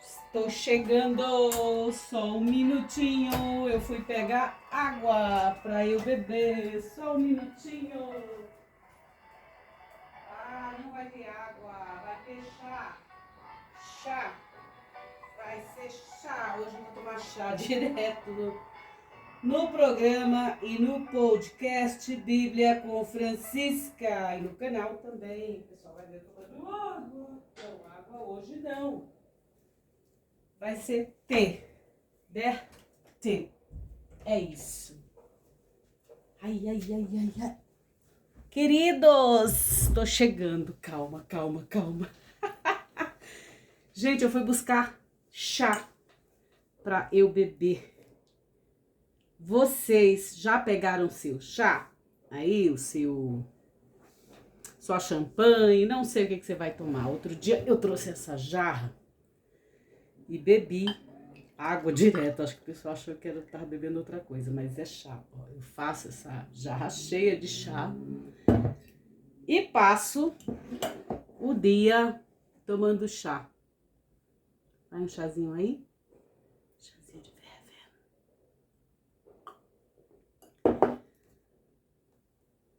Estou chegando, só um minutinho. Eu fui pegar água para eu beber, só um minutinho. Ah, não vai ter água, vai ter chá. Chá, vai ser chá. Hoje eu vou tomar chá direto no programa e no podcast Bíblia com Francisca. E no canal também. O pessoal vai ver tomando água. Não, água hoje não. Vai ser T. T. É isso. Ai. Queridos, tô chegando. Calma. Gente, eu fui buscar chá pra eu beber. Vocês já pegaram seu chá? Aí, sua champanhe, não sei o que você vai tomar. Outro dia eu trouxe essa jarra e bebi água direto. Acho que o pessoal achou que eu tava bebendo outra coisa, mas é chá. Ó, eu faço essa jarra cheia de chá e passo o dia tomando chá. Vai um chazinho aí? Chazinho de fervendo.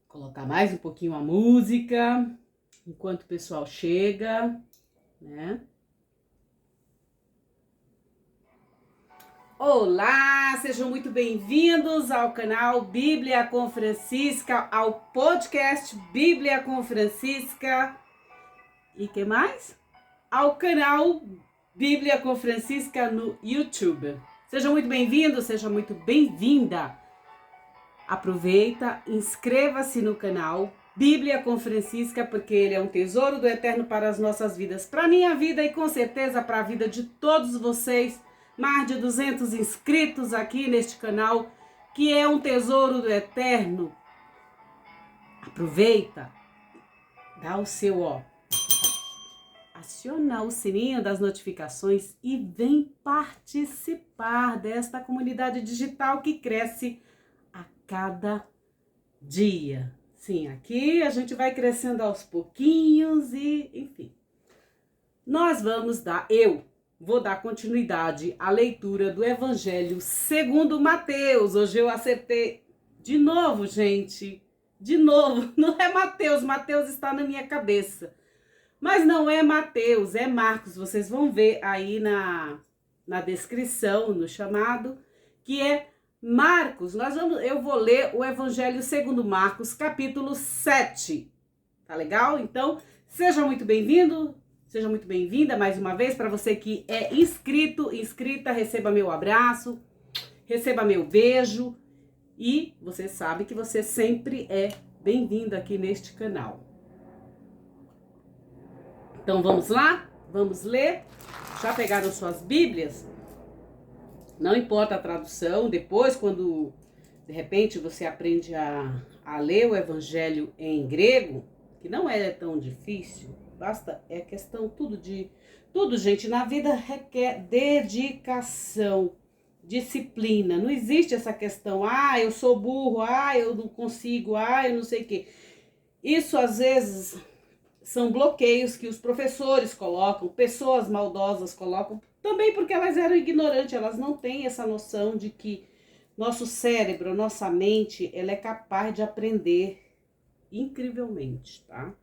Colocar mais um pouquinho a música, enquanto o pessoal chega, né? Olá, sejam muito bem-vindos ao canal Bíblia com Francisca, ao podcast Bíblia com Francisca e que mais? Ao canal Bíblia com Francisca no YouTube. Sejam muito bem-vindos, seja muito bem-vinda. Aproveita, inscreva-se no canal Bíblia com Francisca, porque ele é um tesouro do eterno para as nossas vidas, para a minha vida e com certeza para a vida de todos vocês. Mais de 200 inscritos aqui neste canal, que é um tesouro do eterno. Aproveita, dá o seu aciona o sininho das notificações e vem participar desta comunidade digital que cresce a cada dia. Sim, aqui a gente vai crescendo aos pouquinhos e, enfim. Vou dar continuidade à leitura do Evangelho segundo Mateus. Hoje eu acertei de novo, gente. De novo, não é Mateus. Mateus está na minha cabeça. Mas não é Mateus, é Marcos. Vocês vão ver aí na descrição, no chamado, que é Marcos. Eu vou ler o Evangelho segundo Marcos, capítulo 7. Tá legal? Então, seja muito bem-vindo. Seja muito bem-vinda mais uma vez. Para você que é inscrita, receba meu abraço, receba meu beijo. E você sabe que você sempre é bem-vindo aqui neste canal. Então vamos lá? Vamos ler? Já pegaram suas Bíblias? Não importa a tradução, depois quando de repente você aprende a ler o Evangelho em grego, que não é tão difícil, basta, é questão tudo, gente, na vida requer dedicação, disciplina. Não existe essa questão, eu sou burro, eu não consigo, eu não sei o quê. Isso às vezes são bloqueios que os professores colocam, pessoas maldosas colocam, também porque elas eram ignorantes, elas não têm essa noção de que nosso cérebro, nossa mente, ela é capaz de aprender incrivelmente, tá?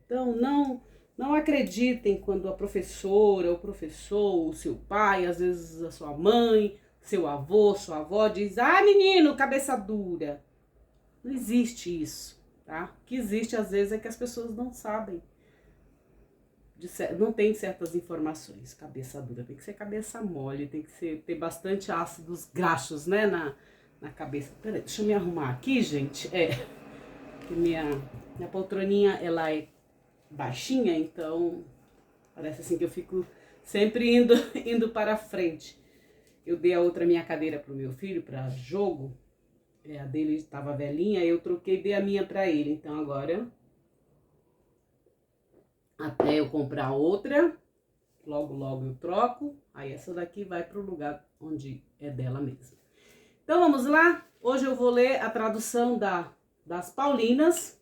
Então, não acreditem quando a professora, o professor, o seu pai, às vezes a sua mãe, seu avô, sua avó diz, menino, cabeça dura. Não existe isso, tá? O que existe às vezes é que as pessoas não sabem, não tem certas informações. Cabeça dura, tem que ser cabeça mole, tem que ter bastante ácidos graxos, né, na cabeça. Peraí, deixa eu me arrumar aqui, gente. Porque minha poltroninha, ela é baixinha, então parece assim que eu fico sempre indo para frente. Eu dei a outra minha cadeira pro meu filho para jogo, a dele estava velhinha, eu troquei, dei a minha para ele. Então agora, até eu comprar outra, logo eu troco, aí essa daqui vai pro lugar onde é dela mesmo. Então vamos lá, Hoje eu vou ler a tradução das Paulinas,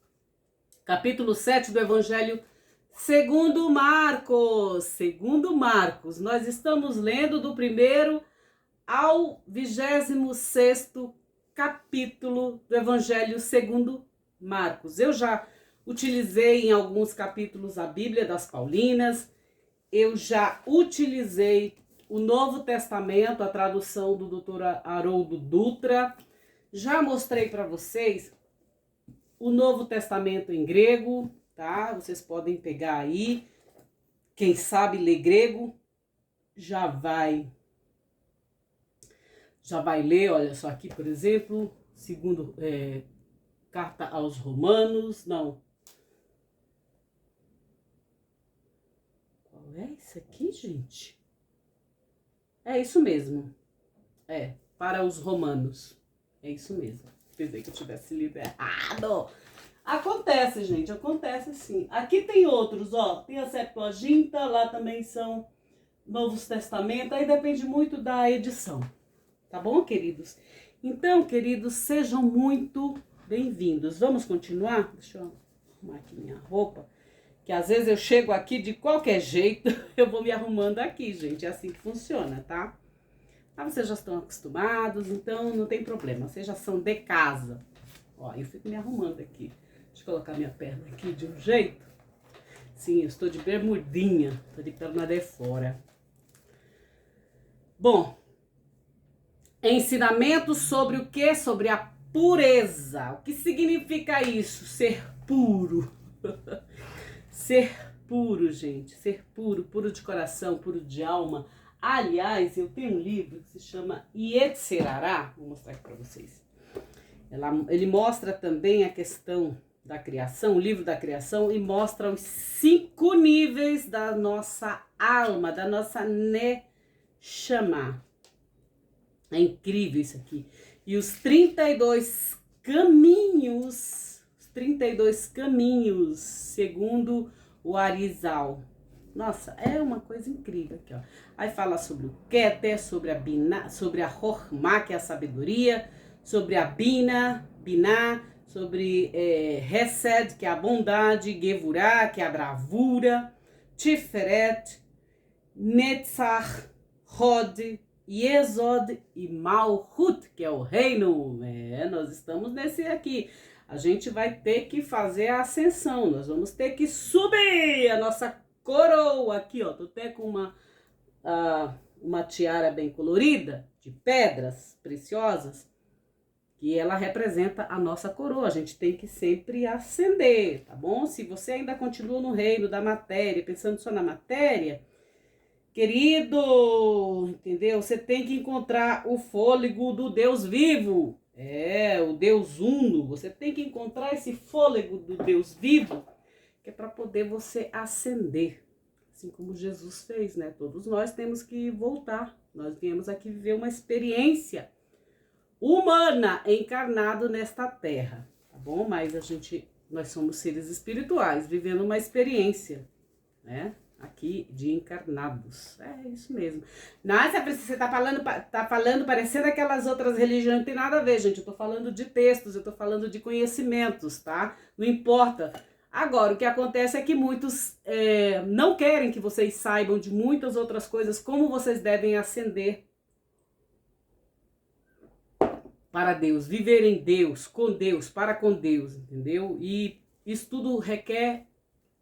capítulo 7 do Evangelho segundo Marcos. Segundo Marcos, nós estamos lendo do primeiro ao 26º capítulo do Evangelho segundo Marcos. Eu já utilizei em alguns capítulos a Bíblia das Paulinas, eu já utilizei o Novo Testamento, a tradução do Dr. Haroldo Dutra, já mostrei para vocês o Novo Testamento em grego, tá? Vocês podem pegar aí, quem sabe ler grego, já vai ler, olha só aqui, por exemplo, segundo carta aos Romanos, não. Qual é isso aqui, gente? É isso mesmo. Para os Romanos. É isso mesmo. Pensei que eu tivesse lido errado. Acontece, gente, acontece sim. Aqui tem outros, ó, tem a Septuaginta, lá também são Novos Testamentos, aí depende muito da edição. Tá bom, queridos? Então, queridos, sejam muito bem-vindos. Vamos continuar? Deixa eu arrumar aqui minha roupa, que às vezes eu chego aqui de qualquer jeito, eu vou me arrumando aqui, gente. É assim que funciona, tá? Mas vocês já estão acostumados, então não tem problema. Vocês já são de casa. Ó, eu fico me arrumando aqui. Deixa eu colocar minha perna aqui de um jeito. Sim, eu estou de bermudinha, estou de perna de fora. Bom, ensinamento sobre o quê? Sobre a pureza. O que significa isso? Ser puro. Ser puro, gente. Ser puro, puro de coração, puro de alma. Aliás, eu tenho um livro que se chama Yetzerará. Vou mostrar aqui para vocês. Ele mostra também a questão da criação, o livro da criação, e mostra os 5 níveis da nossa alma, da nossa Neshama. É incrível isso aqui. E os 32 caminhos, segundo o Arizal. Nossa, é uma coisa incrível aqui, ó. Aí fala sobre o Keter, sobre a Binah, sobre a Hormá, que é a sabedoria, sobre a Binah, sobre Hesed, que é a bondade, Gevurah, que é a bravura, Tiferet, Netzach, Hod, Yesod e Malhut, que é o reino. Nós estamos nesse aqui. A gente vai ter que fazer a ascensão, nós vamos ter que subir a nossa coroa aqui, ó. Tô até com uma tiara bem colorida, de pedras preciosas, que ela representa a nossa coroa. A gente tem que sempre ascender, tá bom? Se você ainda continua no reino da matéria, pensando só na matéria, querido, entendeu? Você tem que encontrar o fôlego do Deus vivo. O Deus uno. Você tem que encontrar esse fôlego do Deus vivo, que é para poder você ascender. Assim como Jesus fez, né? Todos nós temos que voltar. Nós viemos aqui viver uma experiência humana encarnado nesta terra, tá bom? Mas nós somos seres espirituais, vivendo uma experiência, né? Aqui de encarnados. É isso mesmo. Nossa, você tá falando parecendo aquelas outras religiões, não tem nada a ver, gente. Eu tô falando de textos, eu tô falando de conhecimentos, tá? Não importa. Agora, o que acontece é que muitos não querem que vocês saibam de muitas outras coisas, como vocês devem ascender para Deus, viver em Deus, com Deus, para com Deus, entendeu? E isso tudo requer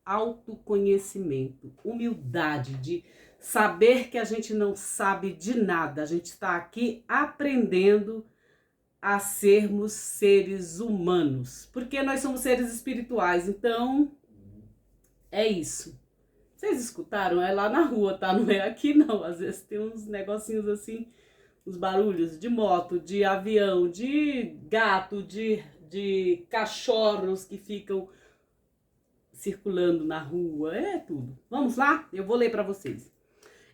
autoconhecimento, humildade, de saber que a gente não sabe de nada, a gente está aqui aprendendo a sermos seres humanos, porque nós somos seres espirituais, então é isso. Vocês escutaram? É lá na rua, tá? Não é aqui não, às vezes tem uns negocinhos assim, os barulhos de moto, de avião, de gato, de cachorros que ficam circulando na rua, é tudo. Vamos lá? Eu vou ler para vocês.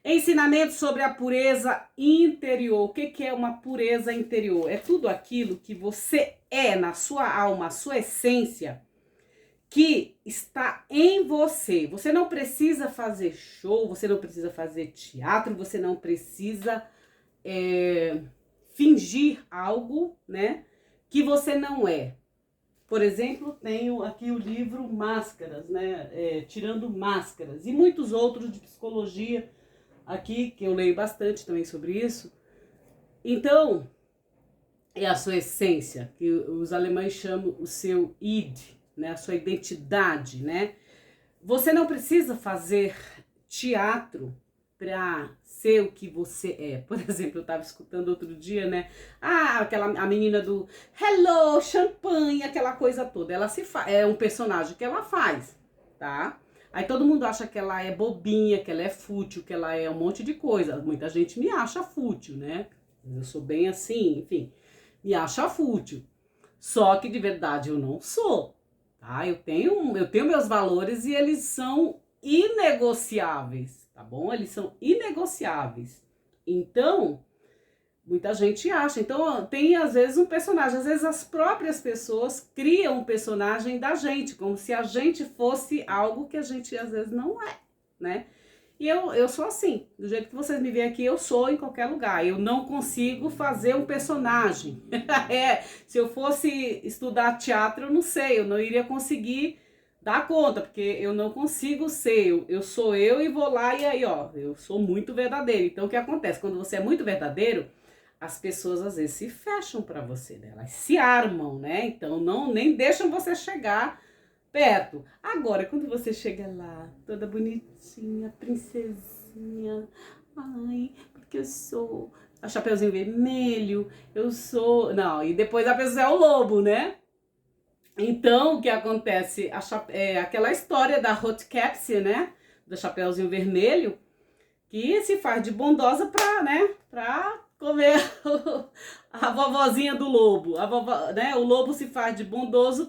Ensinamento sobre a pureza interior. O que é uma pureza interior? É tudo aquilo que você é na sua alma, a sua essência, que está em você. Você não precisa fazer show, você não precisa fazer teatro, você não precisa fingir algo, né? que você não é. Por exemplo, tenho aqui o livro Máscaras, né? Tirando Máscaras, e muitos outros de psicologia aqui, que eu leio bastante também sobre isso. Então, é a sua essência, que os alemães chamam o seu id, né? A sua identidade, né? Você não precisa fazer teatro para ser o que você é. Por exemplo, eu estava escutando outro dia, né? A menina do Hello, champanhe, aquela coisa toda. Ela é um personagem que ela faz, tá? Aí todo mundo acha que ela é bobinha, que ela é fútil, que ela é um monte de coisa. Muita gente me acha fútil, né? Eu sou bem assim, enfim, me acha fútil. Só que de verdade eu não sou, tá? Eu tenho meus valores e eles são inegociáveis, tá bom? Eles são inegociáveis. Então, muita gente acha. Então, tem às vezes um personagem, às vezes as próprias pessoas criam um personagem da gente, como se a gente fosse algo que a gente às vezes não é, né? E eu sou assim, do jeito que vocês me veem aqui, eu sou em qualquer lugar. Eu não consigo fazer um personagem. Se eu fosse estudar teatro, eu não sei, eu não iria conseguir dar conta, porque eu não consigo ser. Eu sou eu e vou lá e aí, ó, eu sou muito verdadeiro. Então, o que acontece? Quando você é muito verdadeiro, as pessoas às vezes se fecham para você, né? Elas se armam, né? Então, nem deixam você chegar perto. Agora, quando você chega lá, toda bonitinha, princesinha, ai, porque eu sou a Chapeuzinho Vermelho, eu sou... Não, e depois a pessoa é o lobo, né? Então, o que acontece? Aquela história da Rotkäppchen, né? Do Chapeuzinho Vermelho, que se faz de bondosa pra, né? Pra comer a vovozinha do lobo. Né? O lobo se faz de bondoso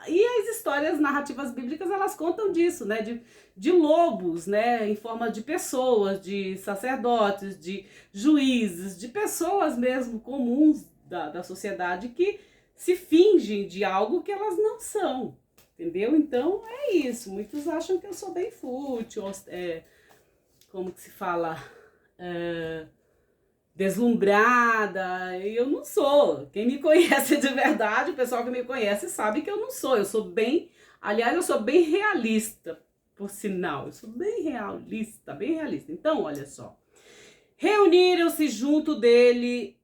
E as histórias narrativas bíblicas, elas contam disso, né? De lobos, né? Em forma de pessoas, de sacerdotes, de juízes, de pessoas mesmo comuns da sociedade que se fingem de algo que elas não são. Entendeu? Então, é isso. Muitos acham que eu sou bem fútil, como que se fala, deslumbrada, e eu não sou. Quem me conhece de verdade, o pessoal que me conhece sabe que eu não sou. Eu sou bem, aliás, eu sou bem realista, por sinal. Eu sou bem realista, bem realista. Então, olha só. Reuniram-se junto dele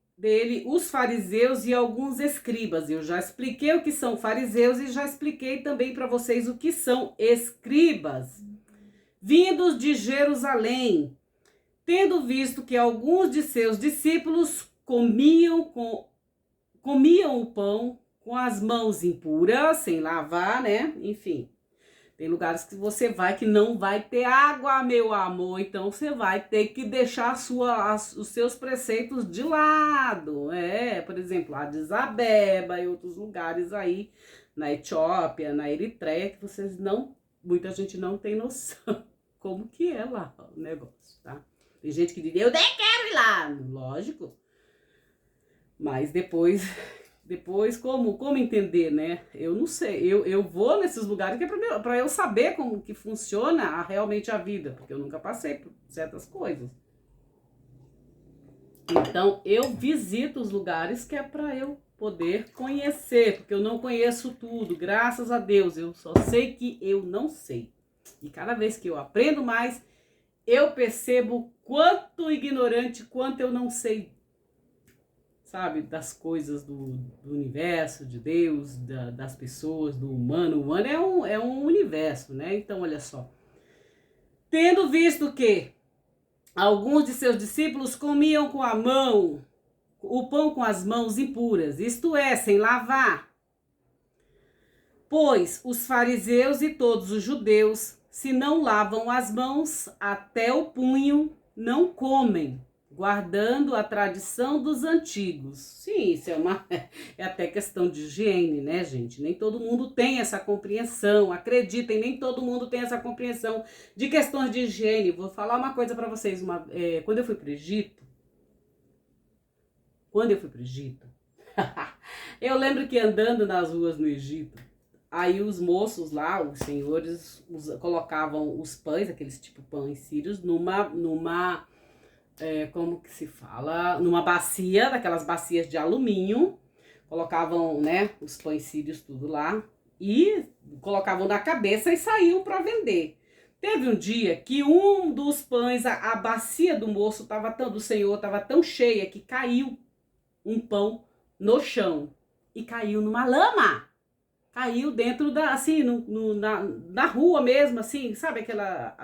os fariseus e alguns escribas. Eu já expliquei o que são fariseus e já expliquei também para vocês o que são escribas. Vindos de Jerusalém, tendo visto que alguns de seus discípulos comiam o pão com as mãos impuras, sem lavar, né? Enfim, tem lugares que você vai que não vai ter água, meu amor, então você vai ter que deixar os seus preceitos de lado. Por exemplo, a Addis Abeba e outros lugares aí, na Etiópia, na Eritreia, que muita gente não tem noção como que é lá o negócio, tá? Tem gente que diz, eu nem quero ir lá, lógico. Mas depois como entender, né? Eu não sei, eu vou nesses lugares que é pra eu saber como que funciona realmente a vida, porque eu nunca passei por certas coisas. Então, eu visito os lugares que é pra eu poder conhecer, porque eu não conheço tudo, graças a Deus, eu só sei que eu não sei. E cada vez que eu aprendo mais, eu percebo quanto ignorante, quanto eu não sei, sabe, das coisas do universo, de Deus, das pessoas, do humano. O humano é um universo, né? Então, olha só. Tendo visto que alguns de seus discípulos comiam com a mão, o pão com as mãos impuras, isto é, sem lavar, pois os fariseus e todos os judeus, se não lavam as mãos até o punho, não comem, guardando a tradição dos antigos. Sim, isso é até questão de higiene, né, gente? Nem todo mundo tem essa compreensão, acreditem, nem todo mundo tem essa compreensão de questões de higiene. Vou falar uma coisa para vocês, quando eu fui para o Egito, eu lembro que andando nas ruas no Egito, aí os moços lá, os senhores, colocavam os pães, aqueles tipo pães sírios, como que se fala? Numa bacia, daquelas bacias de alumínio, colocavam, né, os pães sírios tudo lá e colocavam na cabeça e saíam para vender. Teve um dia que um dos pães, a bacia do moço do senhor estava tão cheia que caiu um pão no chão e caiu numa lama. Caiu dentro da, assim, na rua mesmo, assim, sabe aquela,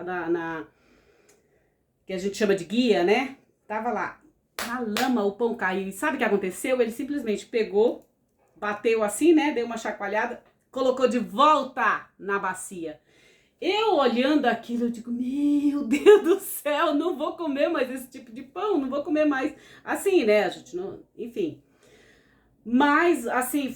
que a gente chama de guia, né? Tava lá, na lama o pão caiu. E sabe o que aconteceu? Ele simplesmente pegou, bateu assim, né? Deu uma chacoalhada, colocou de volta na bacia. Eu olhando aquilo, eu digo, meu Deus do céu, não vou comer mais esse tipo de pão, não vou comer mais. Assim, né, a gente não, enfim. Mas, assim,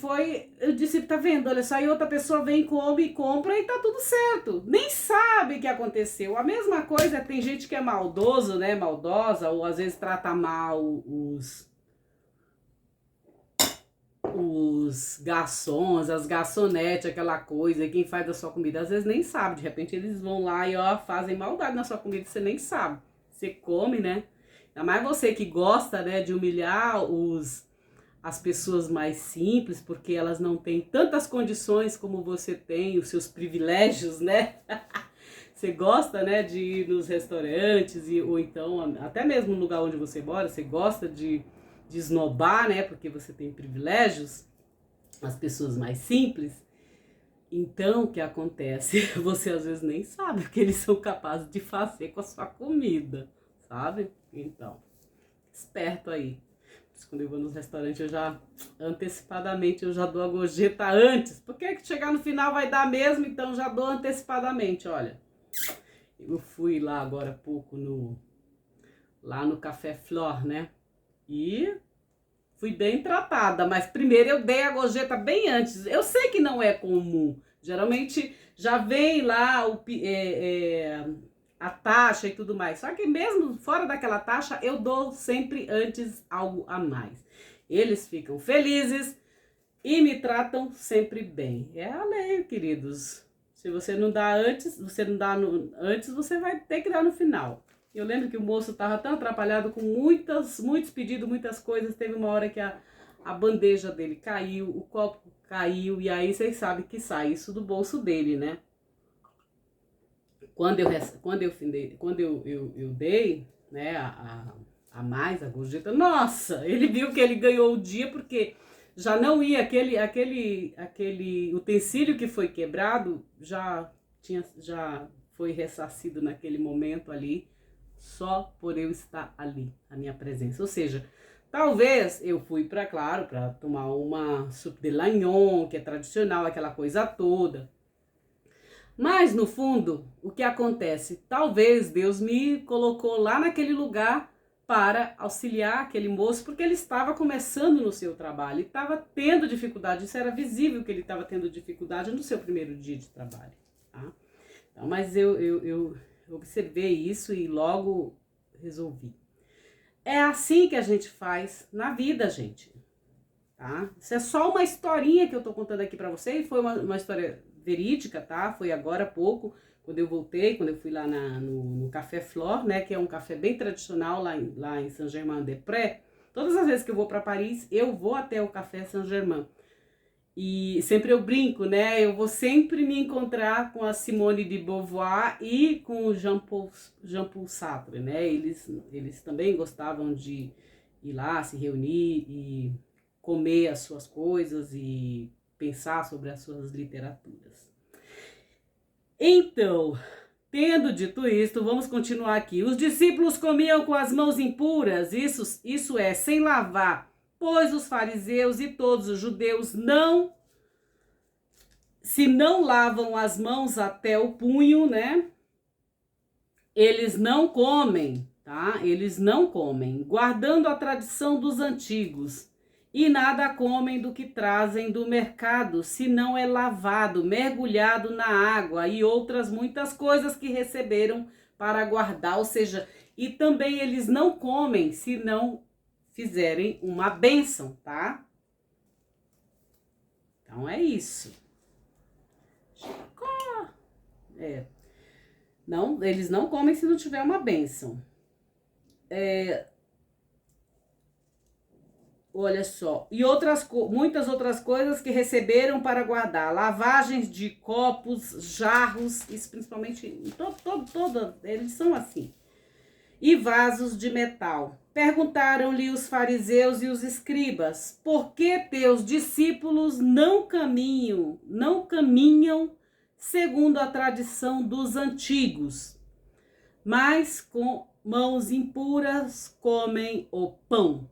eu disse, tá vendo, olha só, aí outra pessoa vem, come e compra e tá tudo certo. Nem sabe o que aconteceu. A mesma coisa, tem gente que é maldoso, né, maldosa, ou às vezes trata mal os garçons, as garçonetes, aquela coisa, quem faz a sua comida, às vezes nem sabe, de repente eles vão lá e ó, fazem maldade na sua comida, você nem sabe, você come, né? Ainda mais você que gosta, né, de humilhar as pessoas mais simples, porque elas não têm tantas condições como você tem, os seus privilégios, né? Você gosta, né, de ir nos restaurantes, ou então, até mesmo no lugar onde você mora, você gosta de esnobar, né, porque você tem privilégios, as pessoas mais simples. Então, o que acontece? Você às vezes nem sabe o que eles são capazes de fazer com a sua comida, sabe? Então, esperto aí. Quando eu vou nos restaurantes, eu já, antecipadamente, eu já dou a gorjeta antes. Porque chegar no final vai dar mesmo, então já dou antecipadamente, olha. Eu fui lá agora há pouco, lá no Café Flor, né? E fui bem tratada, mas primeiro eu dei a gorjeta bem antes. Eu sei que não é comum. Geralmente já vem lá a taxa e tudo mais. Só que mesmo fora daquela taxa, eu dou sempre antes algo a mais. Eles ficam felizes e me tratam sempre bem. É a lei, queridos. Se você não dá antes, você vai ter que dar no final. Eu lembro que o moço estava tão atrapalhado com muitos pedidos, muitas coisas. Teve uma hora que a bandeja dele caiu, o copo caiu, e aí vocês sabem que sai isso do bolso dele, né? Quando eu dei, né, a mais, a gorjeta, nossa, ele viu que ele ganhou o dia, porque já não ia, aquele utensílio que foi quebrado, já foi ressarcido naquele momento ali, só por eu estar ali, a minha presença. Ou seja, talvez eu fui para tomar uma soupe de l'agnon, que é tradicional, aquela coisa toda. Mas no fundo, o que acontece? Talvez Deus me colocou lá naquele lugar para auxiliar aquele moço, porque ele estava começando no seu trabalho, e estava tendo dificuldade. Isso era visível que ele estava tendo dificuldade no seu primeiro dia de trabalho. Tá? Então, mas eu observei isso e logo resolvi. É assim que a gente faz na vida, gente. Tá? Isso é só uma historinha que eu tô contando aqui pra vocês. Foi uma história verídica, tá? Foi agora há pouco, quando eu fui lá no Café Flor, né? Que é um café bem tradicional lá em Saint-Germain-des-Prés. Todas as vezes que eu vou para Paris, eu vou até o Café Saint-Germain. E sempre eu brinco, né? Eu vou sempre me encontrar com a Simone de Beauvoir e com o Jean-Paul Sartre, né? Eles também gostavam de ir lá, se reunir e comer as suas coisas e pensar sobre as suas literaturas. Então, tendo dito isto, vamos continuar aqui. Os discípulos comiam com as mãos impuras, isso é, sem lavar, pois os fariseus e todos os judeus se não lavam as mãos até o punho, né? Eles não comem, tá? Eles não comem, guardando a tradição dos antigos. E nada comem do que trazem do mercado, se não é lavado, mergulhado na água e outras muitas coisas que receberam para guardar. Ou seja, e também eles não comem se não fizerem uma bênção, tá? Então é isso. Não, eles não comem se não tiver uma bênção. olha só, e muitas outras coisas que receberam para guardar, lavagens de copos, jarros, isso principalmente, eles são assim, e vasos de metal. Perguntaram-lhe os fariseus e os escribas, por que teus discípulos não caminham segundo a tradição dos antigos, mas com mãos impuras comem o pão?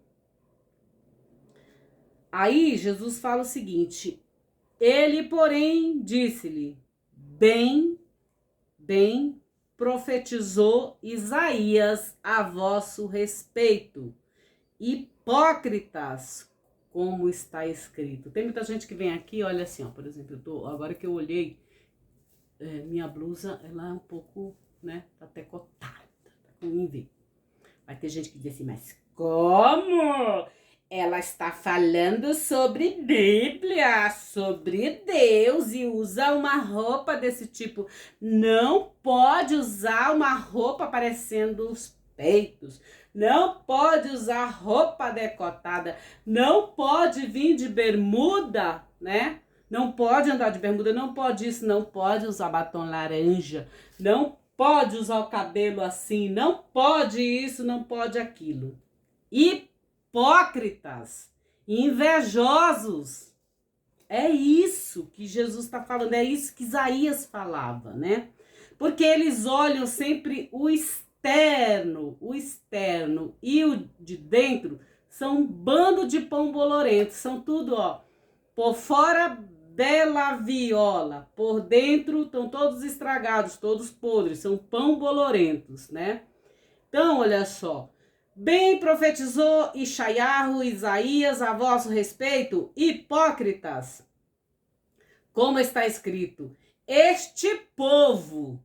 Aí Jesus fala o seguinte, ele, porém, disse-lhe, bem profetizou Isaías a vosso respeito, hipócritas, como está escrito. Tem muita gente que vem aqui, olha assim, ó, por exemplo, agora que eu olhei, minha blusa, ela é um pouco, né, tá até cotada, tá com envio. Vai ter gente que diz assim, mas como? Ela está falando sobre Bíblia, sobre Deus e usa uma roupa desse tipo. Não pode usar uma roupa aparecendo os peitos. Não pode usar roupa decotada. Não pode vir de bermuda, né? Não pode andar de bermuda, não pode isso, não pode usar batom laranja. Não pode usar o cabelo assim, não pode isso, não pode aquilo. Hipócritas, invejosos. É isso que Jesus está falando, é isso que Isaías falava, né? Porque eles olham sempre o externo e o de dentro são um bando de pão bolorento, são tudo, ó, por fora bela viola, por dentro estão todos estragados, todos podres, são pão bolorentos, né? Então, olha só, bem profetizou Isaías a vosso respeito, hipócritas, como está escrito, este povo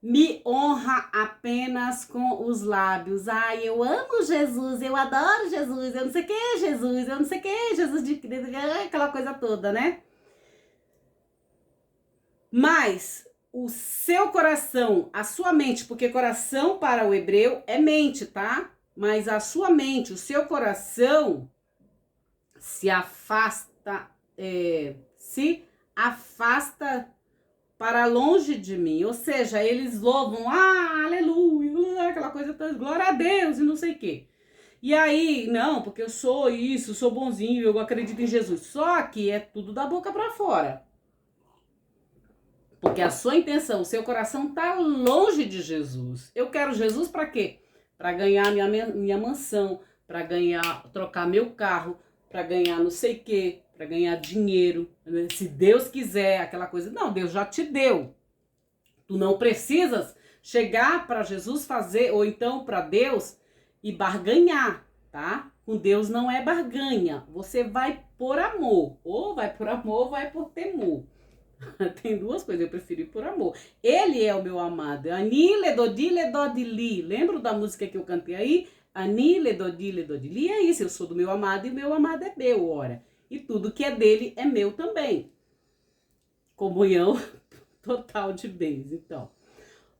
me honra apenas com os lábios. Ai, eu amo Jesus, eu adoro Jesus, eu não sei o que Jesus, eu não sei o que Jesus, aquela coisa toda, né? Mas o seu coração, a sua mente, porque coração para o hebreu é mente, tá? Mas a sua mente, o seu coração se afasta para longe de mim, ou seja, eles louvam, aleluia, aquela coisa toda, glória a Deus e não sei o quê. E aí, não, porque eu sou isso, sou bonzinho, eu acredito em Jesus. Só que é tudo da boca para fora. Porque a sua intenção, o seu coração tá longe de Jesus. Eu quero Jesus para quê? Para ganhar minha mansão, para trocar meu carro, para ganhar não sei o quê, para ganhar dinheiro, né? Se Deus quiser, aquela coisa. Não, Deus já te deu. Tu não precisas chegar para Jesus fazer, ou então para Deus e barganhar, tá? Com Deus não é barganha. Você vai por amor. Ou vai por amor, ou vai por temor. Tem duas coisas, eu prefiro ir por amor. Ele é o meu amado. Ani ledodi ledodili. Lembra da música que eu cantei aí? Ani ledodi ledodili. É isso, eu sou do meu amado e o meu amado é meu, ora. E tudo que é dele é meu também. Comunhão total de bens, então.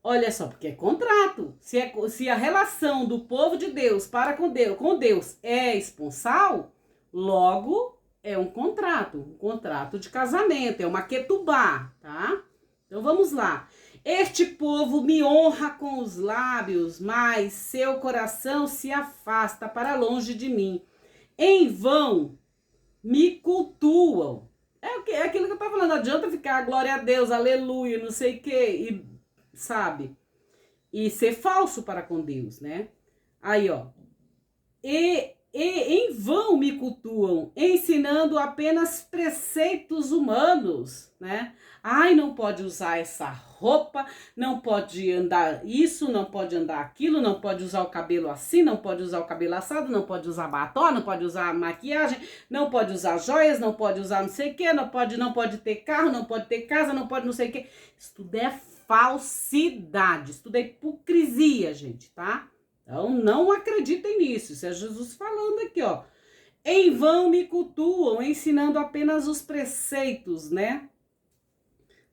Olha só, porque é contrato. Se a relação do povo de Deus para com Deus é esponsal, logo é um contrato de casamento, é uma ketubá, tá? Então vamos lá. Este povo me honra com os lábios, mas seu coração se afasta para longe de mim. Em vão me cultuam. É aquilo que eu tô falando, não adianta ficar glória a Deus, aleluia, não sei o quê, sabe? E ser falso para com Deus, né? Aí, ó. E em vão me cultuam, ensinando apenas preceitos humanos, né? Ai, não pode usar essa roupa, não pode andar isso, não pode andar aquilo, não pode usar o cabelo assim, não pode usar o cabelo assado, não pode usar batom, não pode usar maquiagem, não pode usar joias, não pode usar não sei o que, não pode ter carro, não pode ter casa, não pode não sei o que. Isso tudo é falsidade, isso tudo é hipocrisia, gente, tá? Então, não acreditem nisso. Isso é Jesus falando aqui, ó. Em vão me cultuam, ensinando apenas os preceitos, né?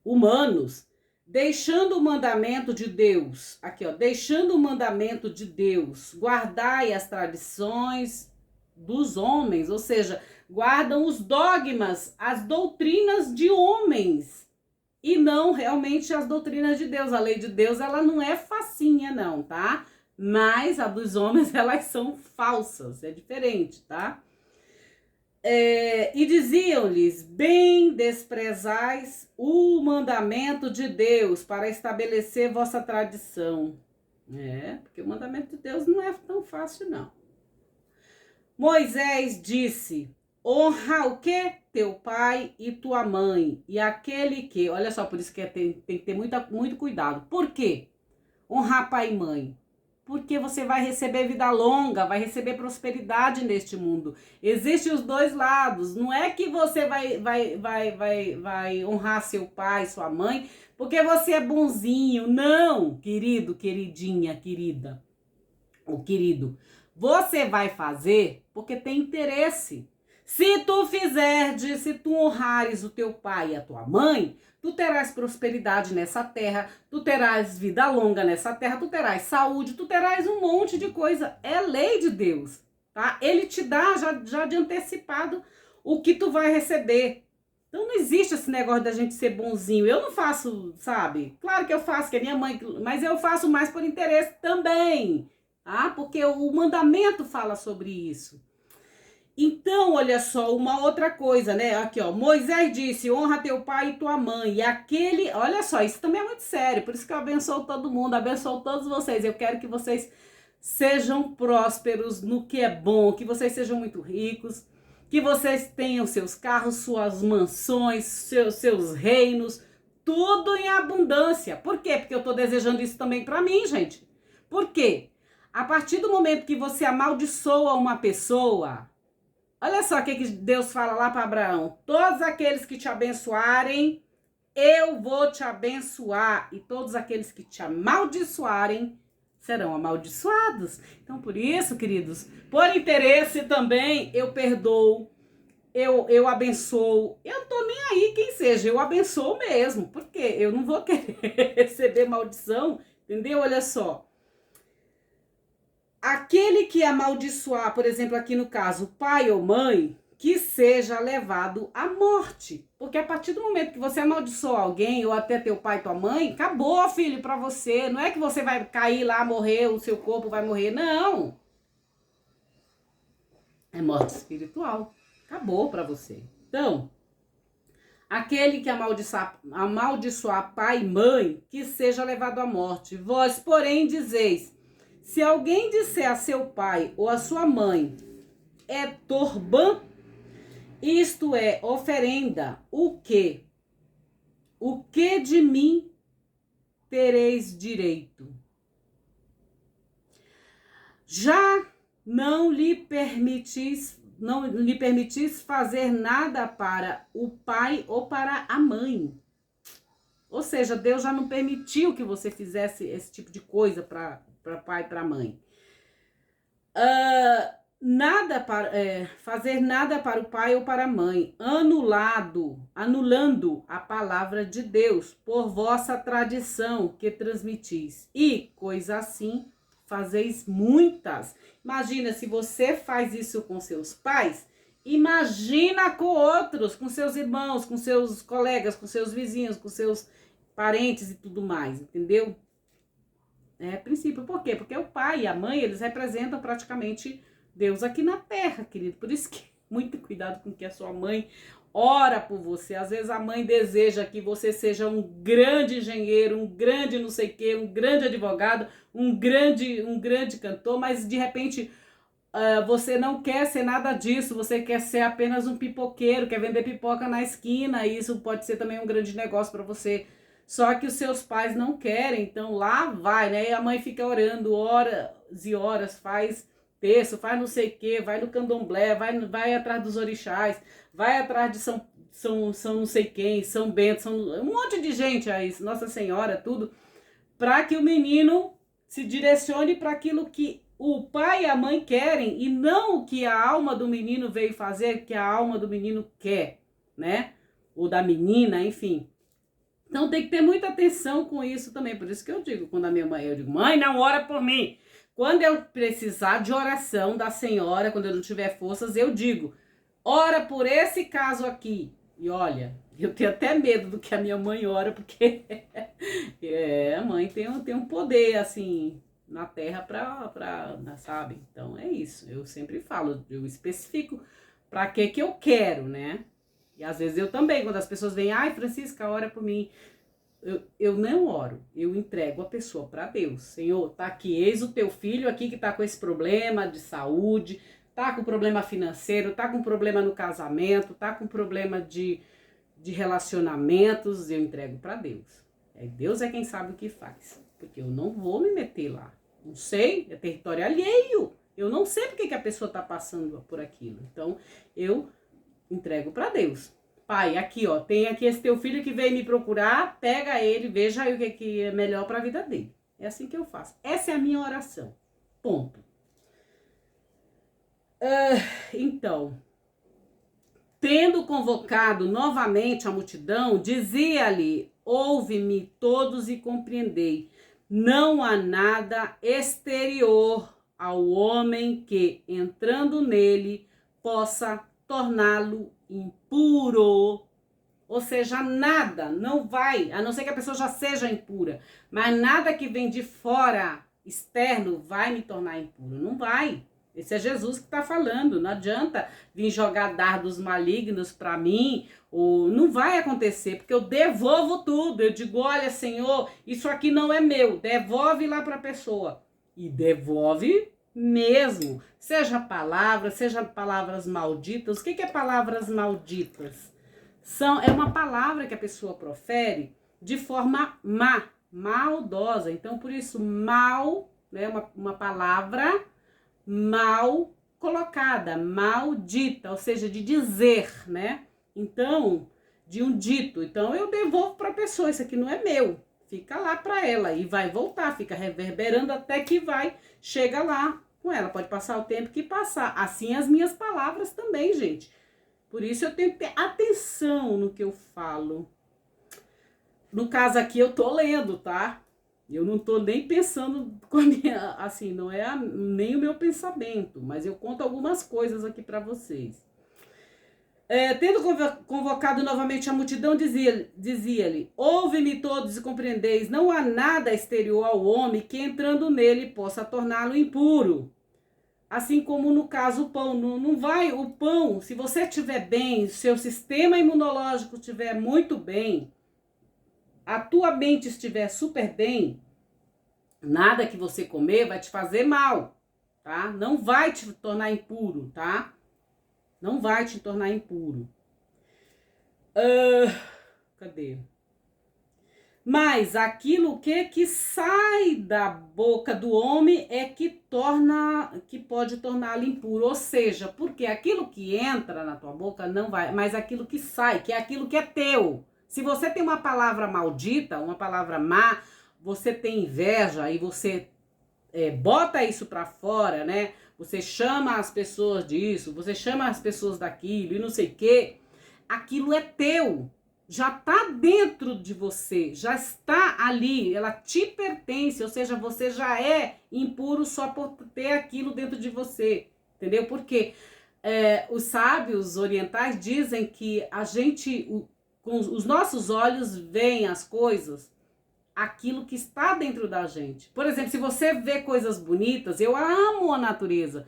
Humanos, deixando o mandamento de Deus, aqui ó, deixando o mandamento de Deus, guardai as tradições dos homens, ou seja, guardam os dogmas, as doutrinas de homens, e não realmente as doutrinas de Deus. A lei de Deus, ela não é facinha não, tá? Mas a dos homens, elas são falsas, é diferente, tá? E diziam-lhes, bem desprezais o mandamento de Deus para estabelecer vossa tradição. Porque o mandamento de Deus não é tão fácil, não. Moisés disse, honra o quê? Teu pai e tua mãe. E aquele que, olha só, por isso que tem que ter muito cuidado. Por quê? Honrar pai e mãe. Porque você vai receber vida longa, vai receber prosperidade neste mundo. Existem os dois lados. Não é que você vai honrar seu pai, sua mãe, porque você é bonzinho. Não, querido, queridinha, querida, ou querido. Você vai fazer porque tem interesse. Se tu honrares o teu pai e a tua mãe, tu terás prosperidade nessa terra, tu terás vida longa nessa terra, tu terás saúde, tu terás um monte de coisa. É lei de Deus, tá? Ele te dá já de antecipado o que tu vai receber. Então não existe esse negócio da gente ser bonzinho. Eu não faço, sabe? Claro que eu faço, que é minha mãe, mas eu faço mais por interesse também, tá? Porque o mandamento fala sobre isso. Então, olha só, uma outra coisa, né? Aqui, ó, Moisés disse, honra teu pai e tua mãe. E aquele, olha só, isso também é muito sério, por isso que eu abençoo todo mundo, abençoo todos vocês. Eu quero que vocês sejam prósperos no que é bom, que vocês sejam muito ricos, que vocês tenham seus carros, suas mansões, seus reinos, tudo em abundância. Por quê? Porque eu tô desejando isso também para mim, gente. Por quê? A partir do momento que você amaldiçoa uma pessoa, olha só o que Deus fala lá para Abraão. Todos aqueles que te abençoarem, eu vou te abençoar. E todos aqueles que te amaldiçoarem, serão amaldiçoados. Então, por isso, queridos, por interesse também, eu perdoo, eu abençoo. Eu não tô nem aí quem seja, eu abençoo mesmo. Porque eu não vou querer receber maldição, entendeu? Olha só. Aquele que amaldiçoar, por exemplo, aqui no caso, pai ou mãe, que seja levado à morte. Porque a partir do momento que você amaldiçoa alguém, ou até teu pai e tua mãe, acabou, filho, pra você. Não é que você vai cair lá, morrer, o seu corpo vai morrer. Não. É morte espiritual. Acabou pra você. Então, aquele que amaldiçoar pai e mãe, que seja levado à morte. Vós, porém, dizeis, se alguém disser a seu pai ou a sua mãe, é torbã, isto é, oferenda, o que? O que de mim tereis direito? Já não lhe permitis fazer nada para o pai ou para a mãe. Ou seja, Deus já não permitiu que você fizesse esse tipo de coisa para pai e para mãe. Fazer nada para o pai ou para a mãe, anulando a palavra de Deus por vossa tradição que transmitis. E coisa assim fazeis muitas. Imagina, se você faz isso com seus pais, imagina com outros, com seus irmãos, com seus colegas, com seus vizinhos, com seus parentes e tudo mais, entendeu? É princípio. Por quê? Porque o pai e a mãe, eles representam praticamente Deus aqui na terra, querido. Por isso que muito cuidado com o que a sua mãe ora por você. Às vezes a mãe deseja que você seja um grande engenheiro, um grande não sei o quê, um grande advogado, um grande cantor, mas de repente você não quer ser nada disso, você quer ser apenas um pipoqueiro, quer vender pipoca na esquina, e isso pode ser também um grande negócio para você. Só que os seus pais não querem, então lá vai, né? E a mãe fica orando horas e horas, faz terço, faz não sei o quê, vai no candomblé, vai atrás dos orixás, vai atrás de São não sei quem, São Bento, um monte de gente aí, Nossa Senhora, tudo, para que o menino se direcione para aquilo que o pai e a mãe querem e não o que a alma do menino veio fazer, que a alma do menino quer, né? Ou da menina, enfim. Então tem que ter muita atenção com isso também. Por isso que eu digo, quando a minha mãe, eu digo, mãe, não ora por mim. Quando eu precisar de oração da senhora, quando eu não tiver forças, eu digo, ora por esse caso aqui. E olha, eu tenho até medo do que a minha mãe ora, porque a mãe tem um poder, assim, na terra sabe? Então é isso, eu sempre falo, eu especifico para que eu quero, né? E às vezes eu também, quando as pessoas vêm, ai, Francisca, ora por mim. Eu não oro, eu entrego a pessoa para Deus. Senhor, tá aqui, eis o teu filho aqui que tá com esse problema de saúde, tá com problema financeiro, tá com problema no casamento, tá com problema de relacionamentos, eu entrego para Deus. Deus é quem sabe o que faz, porque eu não vou me meter lá. Não sei, é território alheio. Eu não sei porque que a pessoa tá passando por aquilo. Então, eu entrego para Deus. Pai, aqui ó, tem aqui esse teu filho que veio me procurar, pega ele, veja aí o que é melhor para a vida dele. É assim que eu faço. Essa é a minha oração. Ponto. Então, tendo convocado novamente a multidão, dizia-lhe, ouve-me todos e compreendei, não há nada exterior ao homem que, entrando nele, possa torná-lo impuro. Ou seja, nada, não vai, a não ser que a pessoa já seja impura, mas nada que vem de fora, externo, vai me tornar impuro. Não vai. Esse é Jesus que está falando. Não adianta vir jogar dardos malignos para mim, ou não vai acontecer, porque eu devolvo tudo. Eu digo, olha, Senhor, isso aqui não é meu, devolve lá para a pessoa. E devolve mesmo, seja palavras malditas. O que é palavras malditas? É uma palavra que a pessoa profere de forma maldosa. Então, por isso, mal, né, uma palavra mal colocada, maldita, ou seja, de dizer, né? Então, de um dito. Então, eu devolvo para a pessoa, isso aqui não é meu. Fica lá para ela e vai voltar, fica reverberando até que chega lá com ela. Pode passar o tempo que passar. Assim as minhas palavras também, gente. Por isso eu tenho que ter atenção no que eu falo. No caso aqui eu tô lendo, tá? Eu não tô nem pensando com a minha, assim, não é nem o meu pensamento, mas eu conto algumas coisas aqui para vocês. Tendo convocado novamente a multidão, dizia-lhe, ouve-me todos e compreendeis, não há nada exterior ao homem que entrando nele possa torná-lo impuro. Assim como no caso o pão, não vai, o pão, se você estiver bem, seu sistema imunológico estiver muito bem, a tua mente estiver super bem, nada que você comer vai te fazer mal, tá? Não vai te tornar impuro, tá? Não vai te tornar impuro. Cadê? Mas aquilo que sai da boca do homem é que pode torná-lo impuro. Ou seja, porque aquilo que entra na tua boca não vai, mas aquilo que sai, que é aquilo que é teu. Se você tem uma palavra maldita, uma palavra má, você tem inveja e você bota isso pra fora, né? Você chama as pessoas disso, você chama as pessoas daquilo e não sei o quê. Aquilo é teu. Já está dentro de você, já está ali, ela te pertence, ou seja, você já é impuro só por ter aquilo dentro de você, entendeu? Porque os sábios orientais dizem que a gente, com os nossos olhos, veem as coisas, aquilo que está dentro da gente. Por exemplo, se você vê coisas bonitas, eu amo a natureza.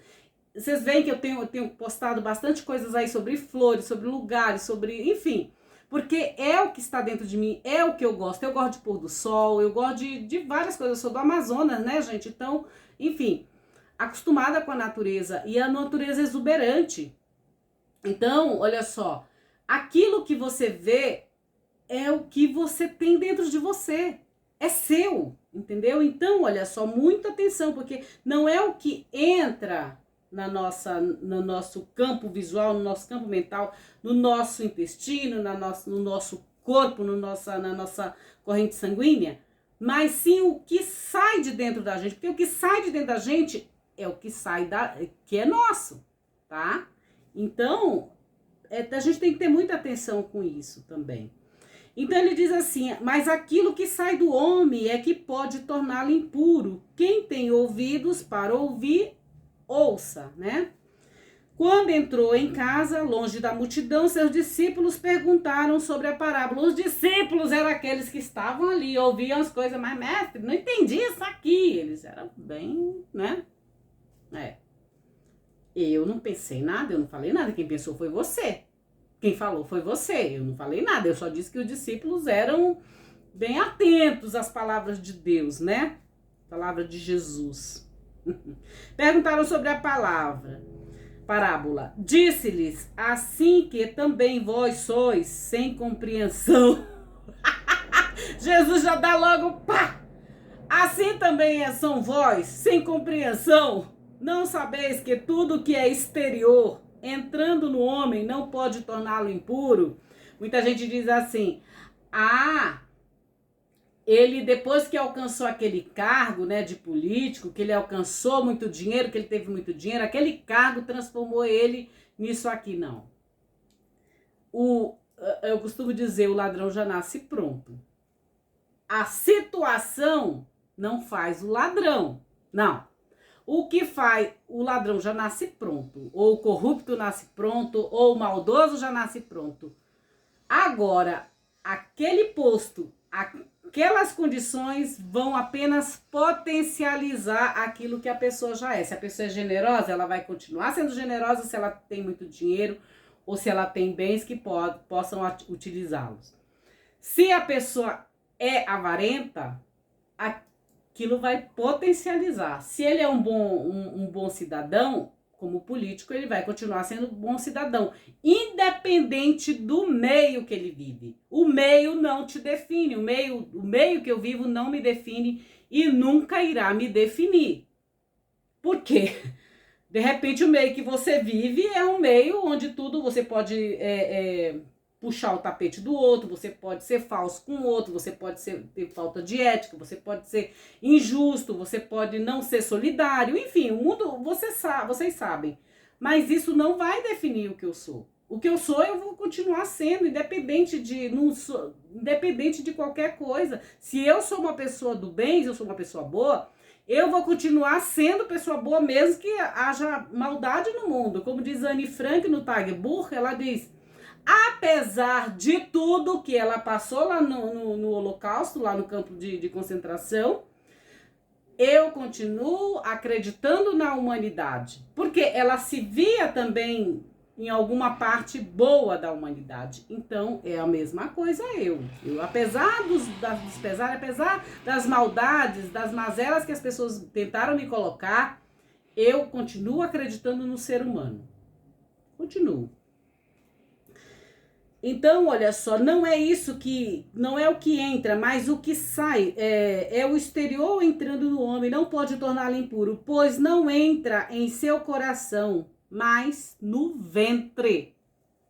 Vocês veem que eu tenho postado bastante coisas aí sobre flores, sobre lugares, sobre, enfim... Porque é o que está dentro de mim, é o que eu gosto. Eu gosto de pôr do sol, eu gosto de várias coisas. Eu sou do Amazonas, né, gente? Então, enfim, acostumada com a natureza. E a natureza é exuberante. Então, olha só. Aquilo que você vê é o que você tem dentro de você. É seu, entendeu? Então, olha só, muita atenção. Porque não é o que entra no nosso campo visual, no nosso campo mental, no nosso intestino, no nosso corpo, na nossa corrente sanguínea, mas sim o que sai de dentro da gente, porque o que sai de dentro da gente é o que sai que é nosso, tá? Então, a gente tem que ter muita atenção com isso também. Então ele diz assim, mas aquilo que sai do homem é que pode torná-lo impuro. Quem tem ouvidos para ouvir, ouça, né? Quando entrou em casa, longe da multidão, seus discípulos perguntaram sobre a parábola. Os discípulos eram aqueles que estavam ali, ouviam as coisas, mas mestre, não entendi isso aqui. Eles eram bem, né? Eu não pensei nada, eu não falei nada. Quem pensou foi você. Quem falou foi você. Eu não falei nada, eu só disse que os discípulos eram bem atentos às palavras de Deus, né? Palavra de Jesus. Perguntaram sobre a parábola. Disse-lhes, assim que também vós sois sem compreensão. Jesus já dá logo, pá! Assim também são vós, sem compreensão. Não sabeis que tudo que é exterior, entrando no homem, não pode torná-lo impuro? Muita gente diz assim, ele depois que alcançou aquele cargo, né, de político, que ele alcançou muito dinheiro, que ele teve muito dinheiro, aquele cargo transformou ele nisso aqui, não. Eu costumo dizer, o ladrão já nasce pronto. A situação não faz o ladrão, não. O que faz, o ladrão já nasce pronto, ou o corrupto nasce pronto, ou o maldoso já nasce pronto. Agora, aquele posto, aquelas condições vão apenas potencializar aquilo que a pessoa já é. Se a pessoa é generosa, ela vai continuar sendo generosa se ela tem muito dinheiro ou se ela tem bens que possam utilizá-los. Se a pessoa é avarenta, aquilo vai potencializar. Se ele é um bom cidadão, como político, ele vai continuar sendo um bom cidadão, independente do meio que ele vive. O meio não te define, o meio que eu vivo não me define e nunca irá me definir. Por quê? De repente, o meio que você vive é um meio onde tudo você pode puxar o tapete do outro, você pode ser falso com o outro, você pode ter falta de ética, você pode ser injusto, você pode não ser solidário, enfim, o mundo, vocês sabem. Mas isso não vai definir o que eu sou. O que eu sou, eu vou continuar sendo, independente de qualquer coisa. Se eu sou uma pessoa do bem, se eu sou uma pessoa boa, eu vou continuar sendo pessoa boa mesmo que haja maldade no mundo. Como diz Anne Frank no Tagebuch, ela diz, apesar de tudo que ela passou lá no Holocausto, lá no campo de concentração, eu continuo acreditando na humanidade. Porque ela se via também em alguma parte boa da humanidade. Então, é a mesma coisa eu apesar dos pesares, apesar das maldades, das mazelas que as pessoas tentaram me colocar, eu continuo acreditando no ser humano. Continuo. Então, olha só, não é o que entra, mas o que sai, é o exterior entrando no homem, não pode torná-lo impuro, pois não entra em seu coração, mas no ventre.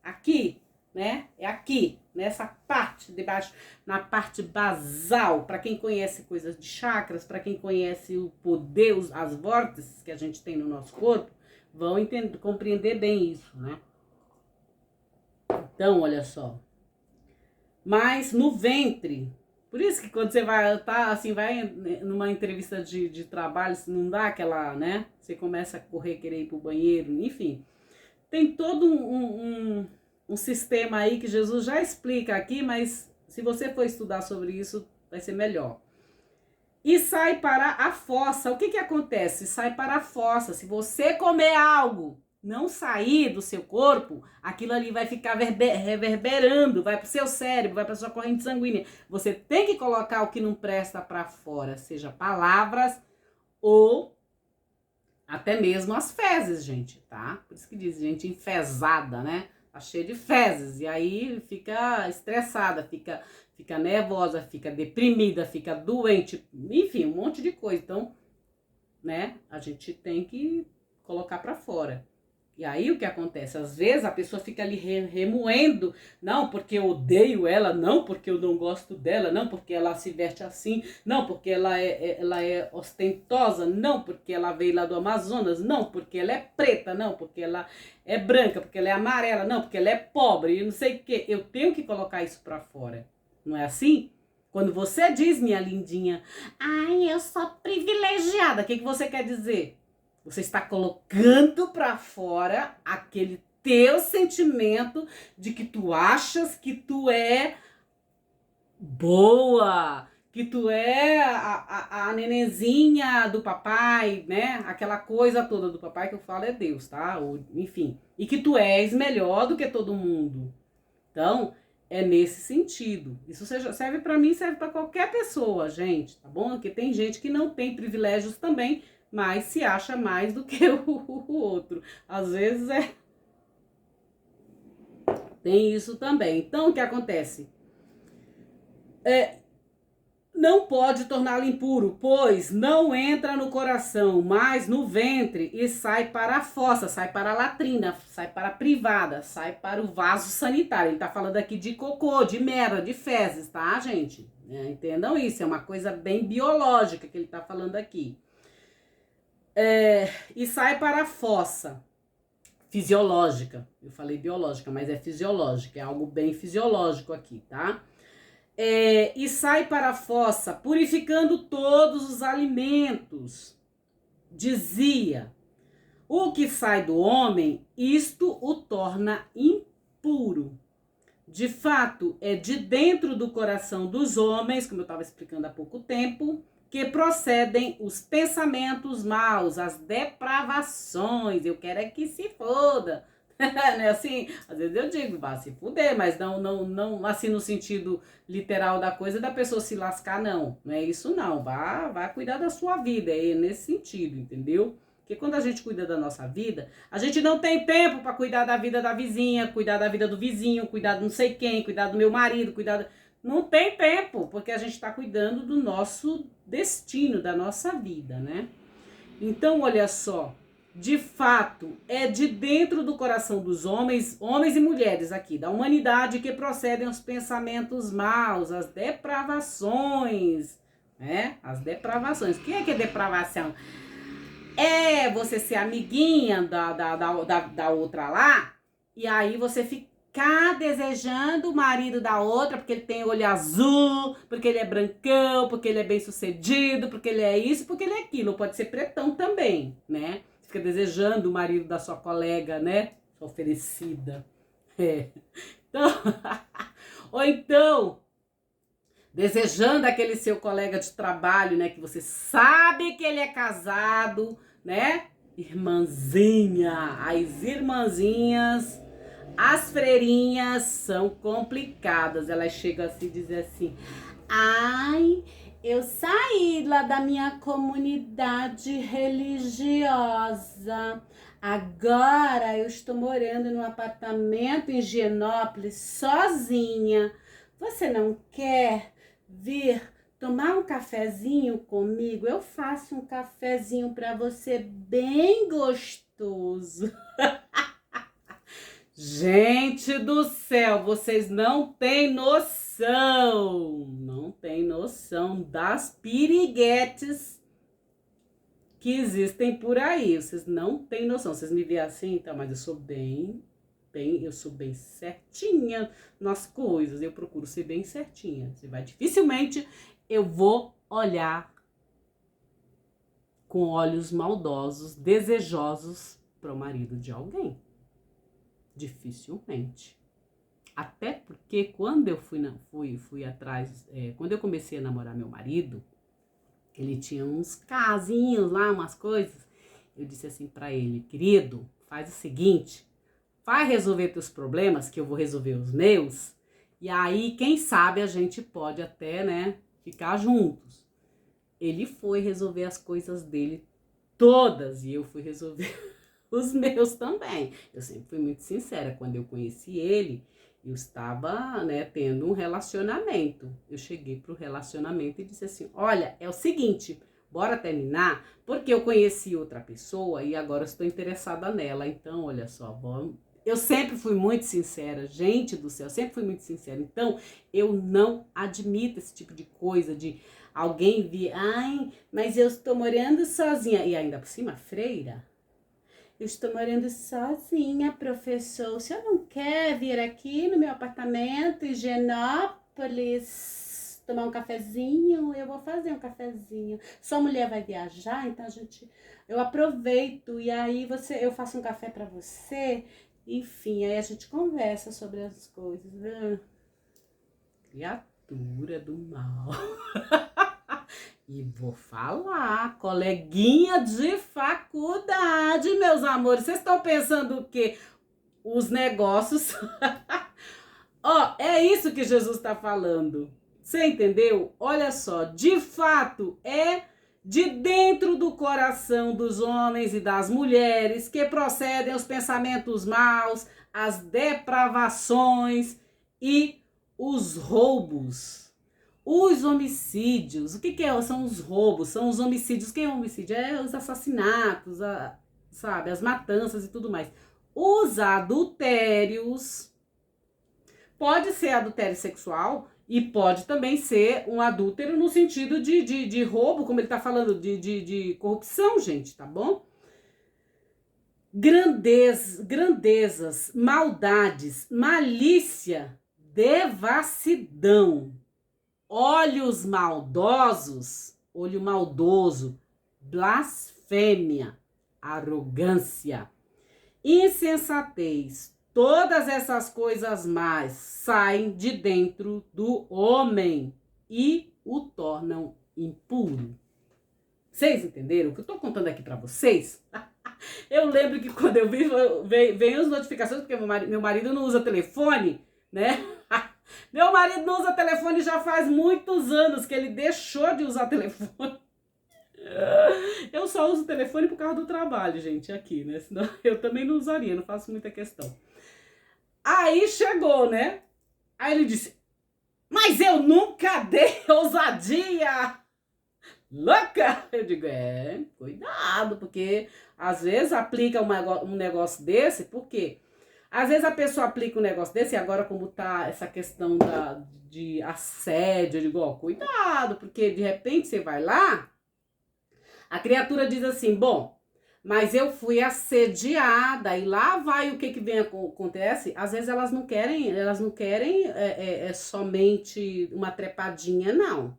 Aqui, né? É aqui, nessa parte de baixo, na parte basal, para quem conhece coisas de chakras, para quem conhece o poder, as vórtices que a gente tem no nosso corpo, vão compreender bem isso, né? Então, olha só. Mas no ventre, por isso que quando você vai numa entrevista de trabalho, não dá aquela, né? Você começa a correr, querer ir pro banheiro, enfim. Tem todo um sistema aí que Jesus já explica aqui, mas se você for estudar sobre isso, vai ser melhor. E sai para a fossa. O que acontece? Sai para a fossa. Se você comer algo, não sair do seu corpo, aquilo ali vai ficar reverberando, vai para o seu cérebro, vai para a sua corrente sanguínea. Você tem que colocar o que não presta para fora, seja palavras ou até mesmo as fezes, gente, tá? Por isso que diz gente enfesada, né? Tá cheia de fezes, e aí fica estressada, fica nervosa, fica deprimida, fica doente, enfim, um monte de coisa. Então, né, a gente tem que colocar para fora. E aí o que acontece? Às vezes a pessoa fica ali remoendo, não porque eu odeio ela, não porque eu não gosto dela, não porque ela se veste assim, não porque ela é ostentosa, não porque ela veio lá do Amazonas, não porque ela é preta, não porque ela é branca, porque ela é amarela, não porque ela é pobre, eu não sei o quê. Eu tenho que colocar isso pra fora. Não é assim? Quando você diz, minha lindinha, ai, eu sou privilegiada, o que você quer dizer? Você está colocando para fora aquele teu sentimento de que tu achas que tu é boa, que tu é a nenenzinha do papai, né? Aquela coisa toda do papai que eu falo é Deus, tá? Ou, enfim. E que tu és melhor do que todo mundo. Então, é nesse sentido. Isso serve para mim, serve para qualquer pessoa, gente, tá bom? Porque tem gente que não tem privilégios também, mas se acha mais do que o outro. Às vezes tem isso também. Então, o que acontece? Não pode torná-lo impuro, pois não entra no coração, mas no ventre e sai para a fossa, sai para a latrina, sai para a privada, sai para o vaso sanitário. Ele tá falando aqui de cocô, de merda, de fezes, tá, gente? Entendam isso, é uma coisa bem biológica que ele tá falando aqui. E sai para a fossa fisiológica. Eu falei biológica, mas é fisiológica, é algo bem fisiológico aqui, tá? E sai para a fossa, purificando todos os alimentos. Dizia, o que sai do homem, isto o torna impuro. De fato, é de dentro do coração dos homens, como eu estava explicando há pouco tempo, que procedem os pensamentos maus, as depravações. Eu quero é que se foda. Né? Assim, às vezes eu digo, vá se fuder, mas não assim no sentido literal da coisa da pessoa se lascar, não é isso não, vá cuidar da sua vida, é nesse sentido, entendeu? Porque quando a gente cuida da nossa vida, a gente não tem tempo para cuidar da vida da vizinha, cuidar da vida do vizinho, cuidar de não sei quem, cuidar do meu marido, não tem tempo, porque a gente está cuidando do nosso destino, da nossa vida, né? Então, olha só, de fato, é de dentro do coração dos homens e mulheres aqui, da humanidade, que procedem os pensamentos maus, as depravações, né? As depravações. O que é depravação? É você ser amiguinha da outra lá, e aí você ficar desejando o marido da outra, porque ele tem olho azul, porque ele é brancão, porque ele é bem sucedido, porque ele é isso, porque ele é aquilo. Pode ser pretão também, né? Fica desejando o marido da sua colega, né? Sua oferecida. Então, ou então, desejando aquele seu colega de trabalho, né? Que você sabe que ele é casado, né? Irmãzinha, as irmãzinhas, as freirinhas são complicadas. Elas chegam assim e dizem assim, ai, eu saí lá da minha comunidade religiosa. Agora eu estou morando num apartamento em Higienópolis sozinha. Você não quer vir tomar um cafezinho comigo? Eu faço um cafezinho para você bem gostoso. Gente do céu, vocês não têm noção das piriguetes que existem por aí. Vocês não têm noção. Vocês me veem assim, então, mas eu sou bem certinha nas coisas. Eu procuro ser bem certinha. Dificilmente eu vou olhar com olhos maldosos, desejosos para o marido de alguém. Dificilmente. Até porque quando eu fui atrás, quando eu comecei a namorar meu marido, ele tinha uns casinhos lá, umas coisas. Eu disse assim pra ele, querido, faz o seguinte, vai resolver teus problemas, que eu vou resolver os meus, e aí, quem sabe, a gente pode até, né, ficar juntos. Ele foi resolver as coisas dele todas, e eu fui resolver os meus também. Eu sempre fui muito sincera. Quando eu conheci ele, eu estava, né, tendo um relacionamento. Eu cheguei pro relacionamento e disse assim, olha, é o seguinte, bora terminar, porque eu conheci outra pessoa e agora estou interessada nela. Então, olha só, vamos... Eu sempre fui muito sincera, gente do céu, sempre fui muito sincera. Então, eu não admito esse tipo de coisa de alguém vir, ai, mas eu estou morando sozinha. E ainda por cima, freira. Eu estou morando sozinha, professor. O senhor não quer vir aqui no meu apartamento em Higienópolis? Petrópolis tomar um cafezinho? Eu vou fazer um cafezinho. Sua mulher vai viajar, então eu aproveito e aí eu faço um café pra você. Enfim, aí a gente conversa sobre as coisas. Criatura do mal. E vou falar, coleguinha de faculdade, meus amores. Vocês estão pensando o quê? Os negócios. Ó, é isso que Jesus está falando. Você entendeu? Olha só, de fato, é de dentro do coração dos homens e das mulheres que procedem os pensamentos maus, as depravações e os roubos. Os homicídios. O que são os roubos? São os homicídios. O que é homicídio? É os assassinatos, sabe? As matanças e tudo mais. Os adultérios. Pode ser adultério sexual e pode também ser um adúltero no sentido de roubo, como ele tá falando, de corrupção, gente, tá bom? Grandezas, maldades, malícia, devassidão, olhos maldosos, olho maldoso, blasfêmia, arrogância, insensatez. Todas essas coisas mais saem de dentro do homem e o tornam impuro. Vocês entenderam o que eu tô contando aqui pra vocês? Eu lembro que quando eu vi, veio as notificações, porque meu marido não usa telefone, né? Meu marido não usa telefone já faz muitos anos que ele deixou de usar telefone. Eu só uso telefone por causa do trabalho, gente, aqui, né? Senão eu também não usaria, não faço muita questão. Aí chegou, né? Aí ele disse, mas eu nunca dei ousadia. Louca! Eu digo, cuidado, porque às vezes aplica um negócio desse, por quê? Às vezes a pessoa aplica um negócio desse, e agora como tá essa questão de assédio, eu digo, ó, cuidado, porque de repente você vai lá, a criatura diz assim, bom, mas eu fui assediada, e lá vai o que vem acontece, às vezes elas não querem somente uma trepadinha, não.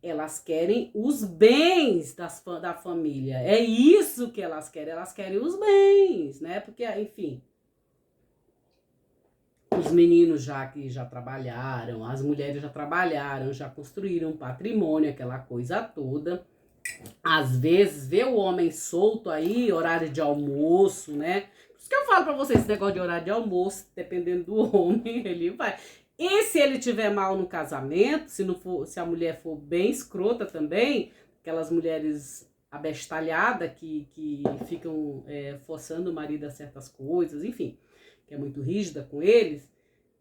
Elas querem os bens da família, é isso que elas querem os bens, né, porque, enfim, os meninos já trabalharam, as mulheres já trabalharam, já construíram patrimônio, aquela coisa toda. Às vezes, vê o homem solto aí, horário de almoço, né? Por isso que eu falo pra vocês, esse negócio de horário de almoço, dependendo do homem, ele vai. E se ele tiver mal no casamento, se a mulher for bem escrota também, aquelas mulheres abestalhadas que ficam forçando o marido a certas coisas, enfim, que é muito rígida com eles.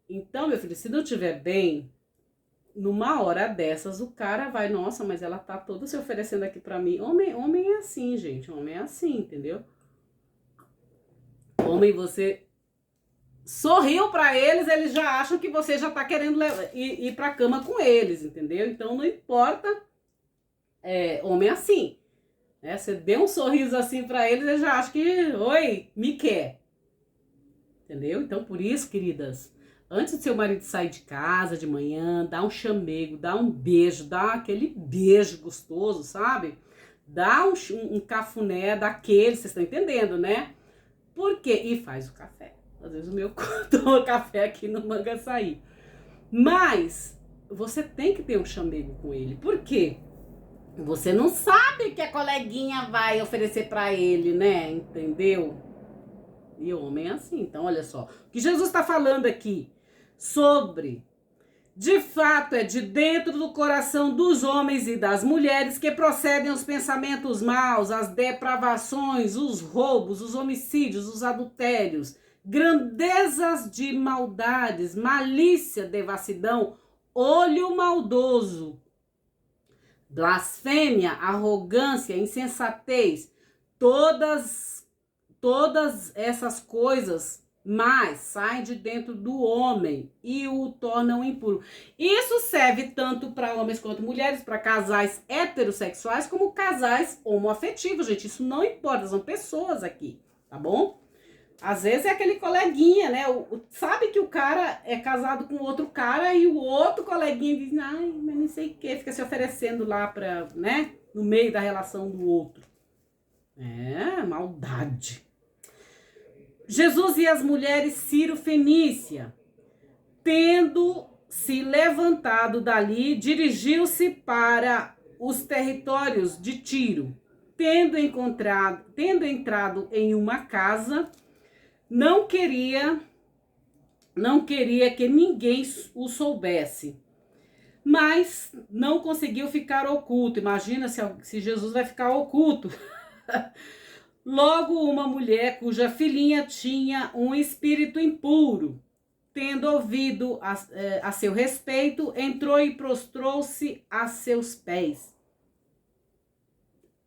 Então, meu filho, se não tiver bem, numa hora dessas, o cara vai, nossa, mas ela tá toda se oferecendo aqui pra mim. Homem é assim, gente, homem é assim, entendeu? Homem, você sorriu pra eles já acham que você já tá querendo ir pra cama com eles, entendeu? Então, não importa, homem é assim, né? Você deu um sorriso assim pra eles já acham que, oi, me quer. Entendeu? Então, por isso, queridas, antes do seu marido sair de casa de manhã, dá um chamego, dá um beijo, dá aquele beijo gostoso, sabe? Dá um cafuné daquele, vocês estão entendendo, né? Por quê? E faz o café. Às vezes o meu toma café aqui no Mangaçaí. Mas você tem que ter um chamego com ele. Por quê? Você não sabe o que a coleguinha vai oferecer pra ele, né? Entendeu? E o homem é assim. Então, olha só. O que Jesus está falando aqui sobre, de fato, é de dentro do coração dos homens e das mulheres que procedem os pensamentos maus, as depravações, os roubos, os homicídios, os adultérios, grandezas de maldades, malícia, devassidão, olho maldoso, blasfêmia, arrogância, insensatez, todas essas coisas mais saem de dentro do homem e o tornam impuro. Isso serve tanto para homens quanto mulheres, para casais heterossexuais como casais homoafetivos, gente. Isso não importa, são pessoas aqui, tá bom? Às vezes é aquele coleguinha, né? Sabe que o cara é casado com outro cara e o outro coleguinha diz, ai, mas não sei o que, fica se oferecendo lá pra, né? No meio da relação do outro. É, maldade. Jesus e as mulheres Ciro-Fenícia, tendo se levantado dali, dirigiu-se para os territórios de Tiro. Tendo entrado em uma casa, não queria que ninguém o soubesse, mas não conseguiu ficar oculto. Imagina se Jesus vai ficar oculto. Logo, uma mulher cuja filhinha tinha um espírito impuro, tendo ouvido a seu respeito, entrou e prostrou-se a seus pés.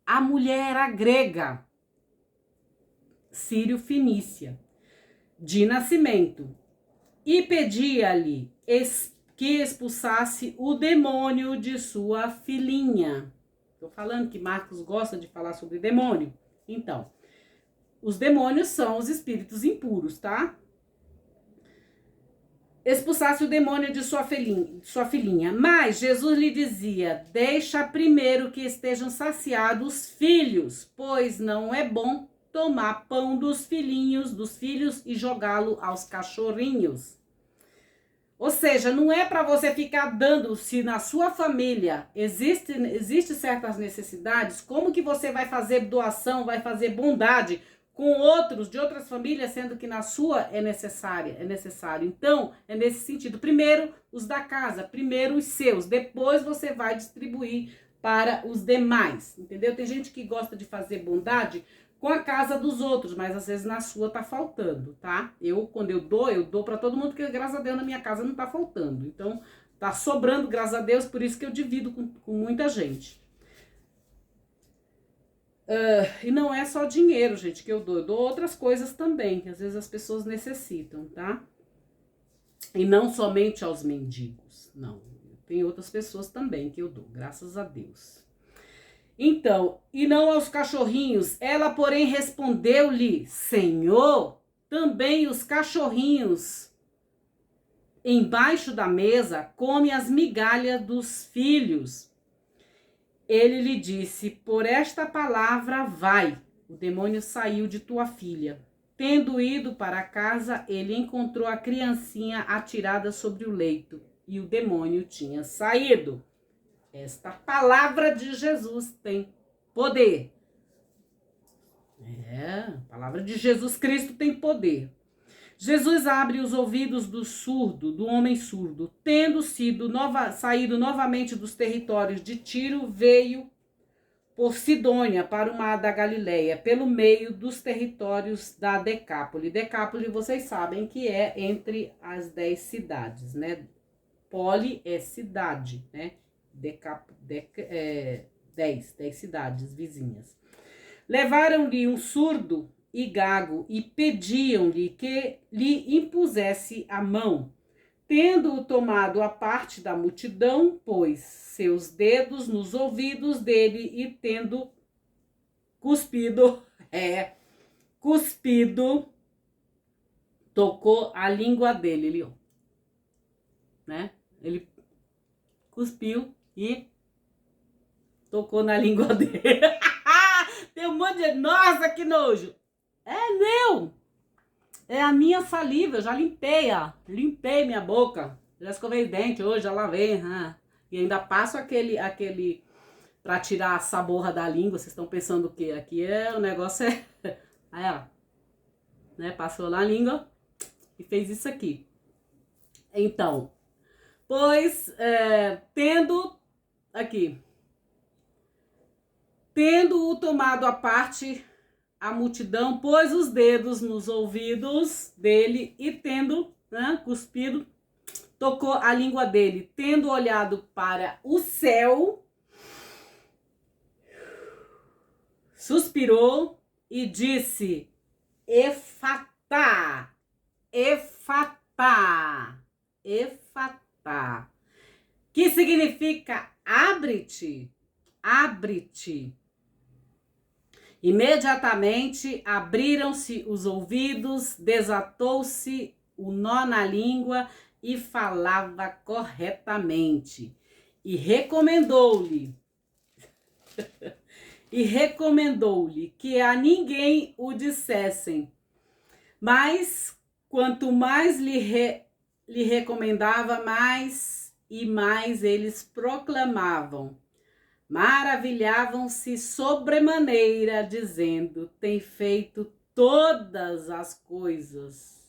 A mulher era grega, Sírio-Fenícia, de nascimento, e pedia-lhe que expulsasse o demônio de sua filhinha. Estou falando que Marcos gosta de falar sobre demônio. Então, os demônios são os espíritos impuros, tá? Expulsasse o demônio de sua filhinha. Mas Jesus lhe dizia, deixa primeiro que estejam saciados os filhos, pois não é bom tomar pão dos filhos e jogá-lo aos cachorrinhos. Ou seja, não é para você ficar dando, se na sua família existe certas necessidades, como que você vai fazer doação, vai fazer bondade com outros de outras famílias, sendo que na sua é necessário. Então, é nesse sentido. Primeiro os da casa, primeiro os seus, depois você vai distribuir para os demais, entendeu? Tem gente que gosta de fazer bondade com a casa dos outros, mas às vezes na sua tá faltando, tá? Quando eu dou para todo mundo, porque graças a Deus na minha casa não tá faltando. Então, tá sobrando, graças a Deus, por isso que eu divido com muita gente. E não é só dinheiro, gente, que eu dou outras coisas também, que às vezes as pessoas necessitam, tá? E não somente aos mendigos, não. Tem outras pessoas também que eu dou, graças a Deus. Então, e não aos cachorrinhos. Ela, porém, respondeu-lhe, Senhor, também os cachorrinhos embaixo da mesa comem as migalhas dos filhos. Ele lhe disse, por esta palavra vai, o demônio saiu de tua filha. Tendo ido para casa, ele encontrou a criancinha atirada sobre o leito, e o demônio tinha saído. Esta palavra de Jesus tem poder. A palavra de Jesus Cristo tem poder. Jesus abre os ouvidos do homem surdo. Tendo saído novamente dos territórios de Tiro, veio por Sidônia para o mar da Galileia, pelo meio dos territórios da Decápole. Decápole, vocês sabem que é entre as 10 cidades, né? Poli é cidade, né? 10 cidades vizinhas. Levaram-lhe um surdo e gago e pediam-lhe que lhe impusesse a mão. Tendo-o tomado à parte da multidão, pôs seus dedos nos ouvidos dele e tendo cuspido, tocou a língua dele, né? Ele cuspiu e tocou na língua dele. Tem um monte de... Nossa, que nojo! É meu! É a minha saliva, eu já limpei, ó. Limpei minha boca. Já escovei dente hoje, já lavei. E ainda passo aquele pra tirar a saborra da língua. Vocês estão pensando o quê? Aqui o negócio é... Aí, ó. Né? Passou na língua e fez isso aqui. Então, pois, tendo-o tomado à parte, a multidão pôs os dedos nos ouvidos dele e tendo cuspido, tocou a língua dele. Tendo olhado para o céu, suspirou e disse, Efatá, Efatá, Efatá, que significa abre-te, abre-te. Imediatamente abriram-se os ouvidos, desatou-se o nó na língua e falava corretamente. E recomendou-lhe que a ninguém o dissessem. Mas quanto mais lhe recomendava, mais e mais eles proclamavam. Maravilhavam-se sobremaneira, dizendo: tem feito todas as coisas.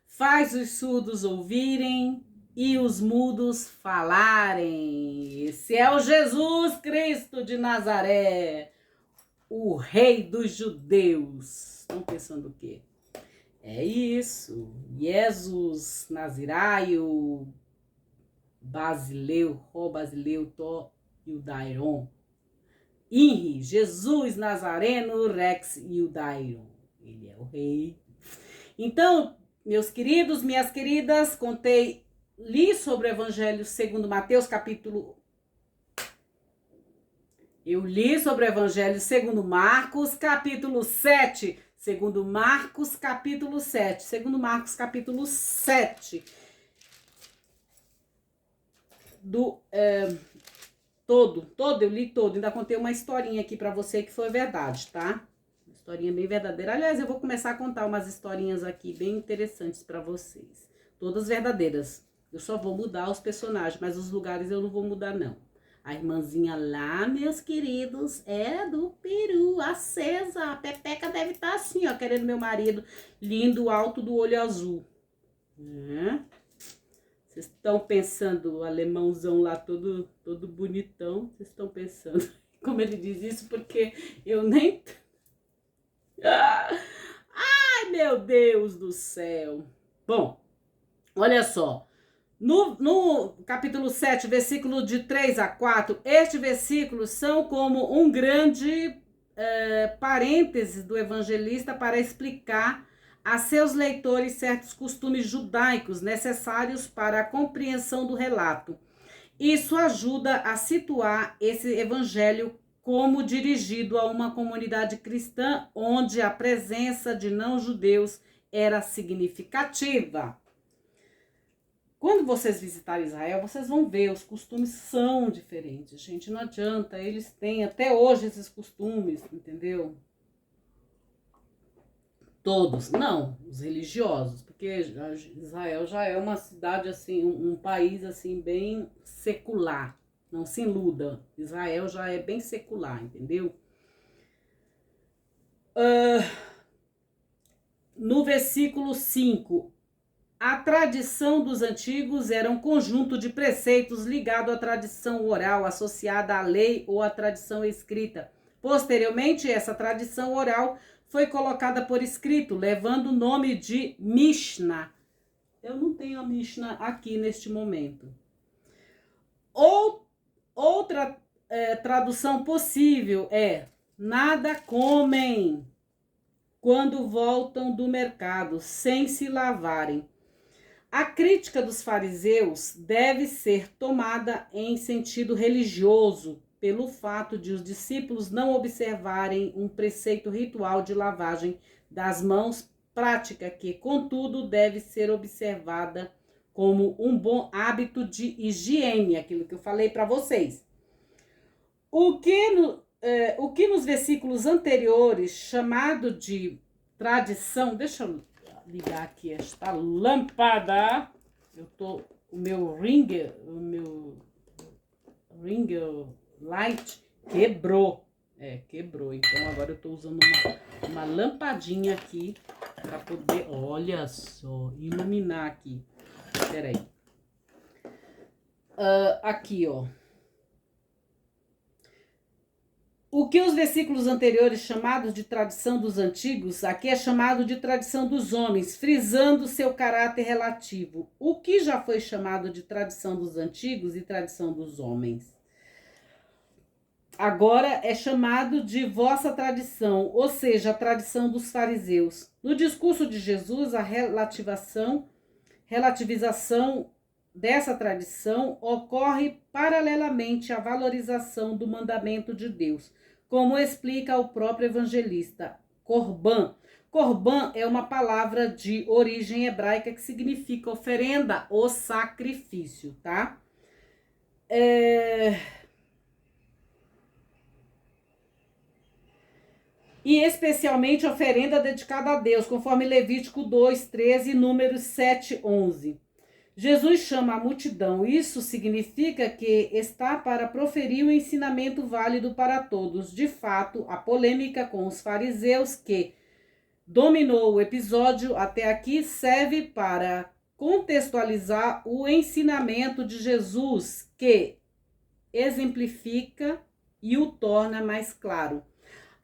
Faz os surdos ouvirem e os mudos falarem. Esse é o Jesus Cristo de Nazaré, o Rei dos Judeus. Estão pensando o quê? É isso. Jesus Naziraio, Basileu, Basileu, Iudairon. Inri, Jesus Nazareno, Rex Iudairon. Ele é o rei. Então, meus queridos, minhas queridas, li sobre o Evangelho segundo Mateus, Eu li sobre o Evangelho segundo Marcos, capítulo 7. Segundo Marcos, capítulo 7. Segundo Marcos, capítulo 7. Todo, eu li todo. Ainda contei uma historinha aqui pra você que foi verdade, tá? Uma historinha bem verdadeira. Aliás, eu vou começar a contar umas historinhas aqui bem interessantes pra vocês. Todas verdadeiras. Eu só vou mudar os personagens, mas os lugares eu não vou mudar, não. A irmãzinha lá, meus queridos, é do Peru, acesa. A Pepeca deve estar assim, ó, querendo meu marido lindo, alto, do olho azul. Vocês estão pensando, o alemãozão lá todo bonitão, vocês estão pensando, como ele diz isso, porque eu nem... Ai, meu Deus do céu. Bom, olha só. No capítulo 7, versículo de 3 a 4, estes versículos são como um grande parêntese do evangelista para explicar a seus leitores certos costumes judaicos necessários para a compreensão do relato. Isso ajuda a situar esse evangelho como dirigido a uma comunidade cristã onde a presença de não-judeus era significativa. Quando vocês visitarem Israel, vocês vão ver, os costumes são diferentes, gente, não adianta, eles têm até hoje esses costumes, entendeu? Todos, não, os religiosos, porque Israel já é uma cidade, assim, um país, assim, bem secular, não se iluda, Israel já é bem secular, entendeu? No versículo 5, a tradição dos antigos era um conjunto de preceitos ligado à tradição oral, associada à lei ou à tradição escrita. Posteriormente, essa tradição oral foi colocada por escrito, levando o nome de Mishnah. Eu não tenho a Mishnah aqui neste momento. Outra tradução possível é: nada comem quando voltam do mercado, sem se lavarem. A crítica dos fariseus deve ser tomada em sentido religioso, pelo fato de os discípulos não observarem um preceito ritual de lavagem das mãos, prática que, contudo, deve ser observada como um bom hábito de higiene, aquilo que eu falei para vocês. O que nos versículos anteriores, chamado de tradição, deixa eu ligar aqui esta lâmpada. O meu ringer light quebrou. Quebrou. Então agora eu tô usando uma lampadinha aqui para poder, olha só, iluminar aqui. Peraí. Aqui, ó. O que os versículos anteriores chamados de tradição dos antigos, aqui é chamado de tradição dos homens, frisando seu caráter relativo. O que já foi chamado de tradição dos antigos e tradição dos homens, agora é chamado de vossa tradição, ou seja, a tradição dos fariseus. No discurso de Jesus, a relativização dessa tradição ocorre paralelamente à valorização do mandamento de Deus. como explica o próprio evangelista. Corban. Corban é uma palavra de origem hebraica que significa oferenda ou sacrifício, tá? E especialmente oferenda dedicada a Deus, conforme Levítico 2, 13 e Números 7, 11. Jesus chama a multidão. Isso significa que está para proferir um ensinamento válido para todos. De fato, a polêmica com os fariseus que dominou o episódio até aqui serve para contextualizar o ensinamento de Jesus, que exemplifica e o torna mais claro.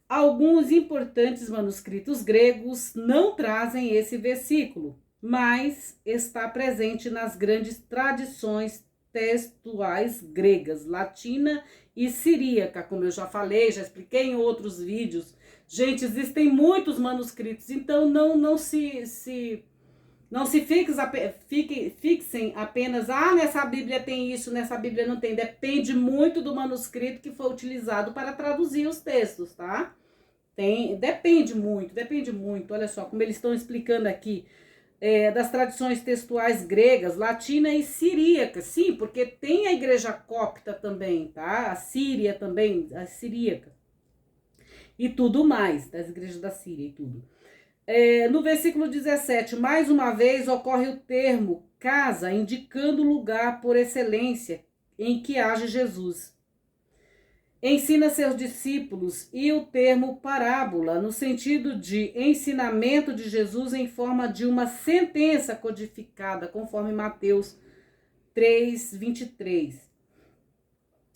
Alguns importantes manuscritos gregos não trazem esse versículo, mas está presente nas grandes tradições textuais gregas, latina e siríaca, como eu já falei, já expliquei em outros vídeos. Gente, existem muitos manuscritos, então não se fixem apenas, nessa Bíblia tem isso, nessa Bíblia não tem. Depende muito do manuscrito que foi utilizado para traduzir os textos, tá? Depende muito. Olha só como eles estão explicando aqui. Das tradições textuais gregas, latina e siríaca. Sim, porque tem a igreja copta também, tá? A Síria também, a siríaca. E tudo mais, das igrejas da Síria e tudo. No versículo 17, mais uma vez ocorre o termo casa, indicando o lugar por excelência em que age Jesus. Ensina seus discípulos, e o termo parábola, no sentido de ensinamento de Jesus em forma de uma sentença codificada, conforme Mateus 3, 23.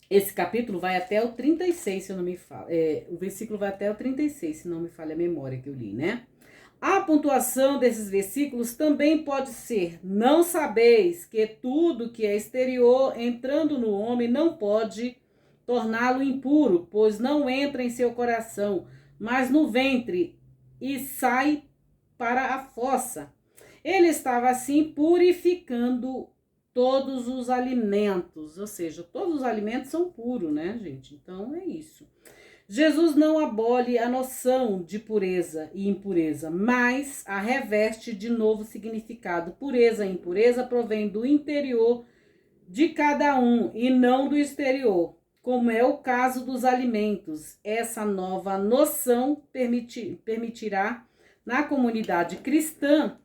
Esse capítulo vai até o 36, se eu não me falha. O versículo vai até o 36, se não me falha a memória que eu li, né? A pontuação desses versículos também pode ser: não sabeis que tudo que é exterior entrando no homem não pode torná-lo impuro, pois não entra em seu coração, mas no ventre e sai para a fossa. Ele estava assim purificando todos os alimentos, ou seja, todos os alimentos são puros, né, gente? Então é isso. Jesus não abole a noção de pureza e impureza, mas a reveste de novo significado. Pureza e impureza provém do interior de cada um e não do exterior, como é o caso dos alimentos. Essa nova noção permitirá na comunidade cristã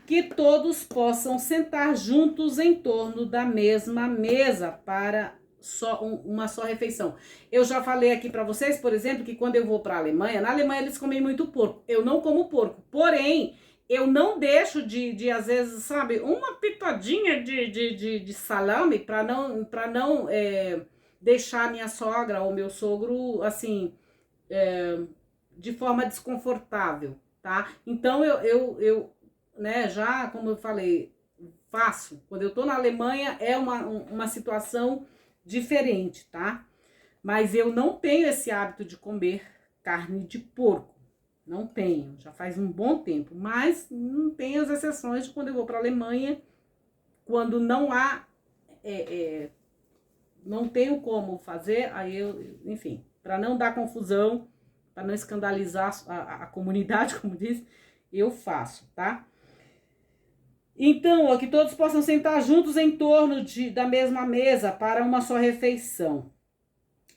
que todos possam sentar juntos em torno da mesma mesa para uma só refeição. Eu já falei aqui para vocês, por exemplo, que quando eu vou para a Alemanha, na Alemanha eles comem muito porco. Eu não como porco, porém, eu não deixo de às vezes, sabe, uma pitadinha de salame para não deixar minha sogra ou meu sogro, assim, de forma desconfortável, tá? Então, eu né, já, como eu falei, faço. Quando eu tô na Alemanha, é uma situação diferente, tá? Mas eu não tenho esse hábito de comer carne de porco. Não tenho, já faz um bom tempo. Mas não tem as exceções de quando eu vou para a Alemanha, quando não há... não tenho como fazer, aí enfim, para não dar confusão, para não escandalizar a comunidade, como diz, eu faço, tá? Então, que todos possam sentar juntos em torno da mesma mesa para uma só refeição.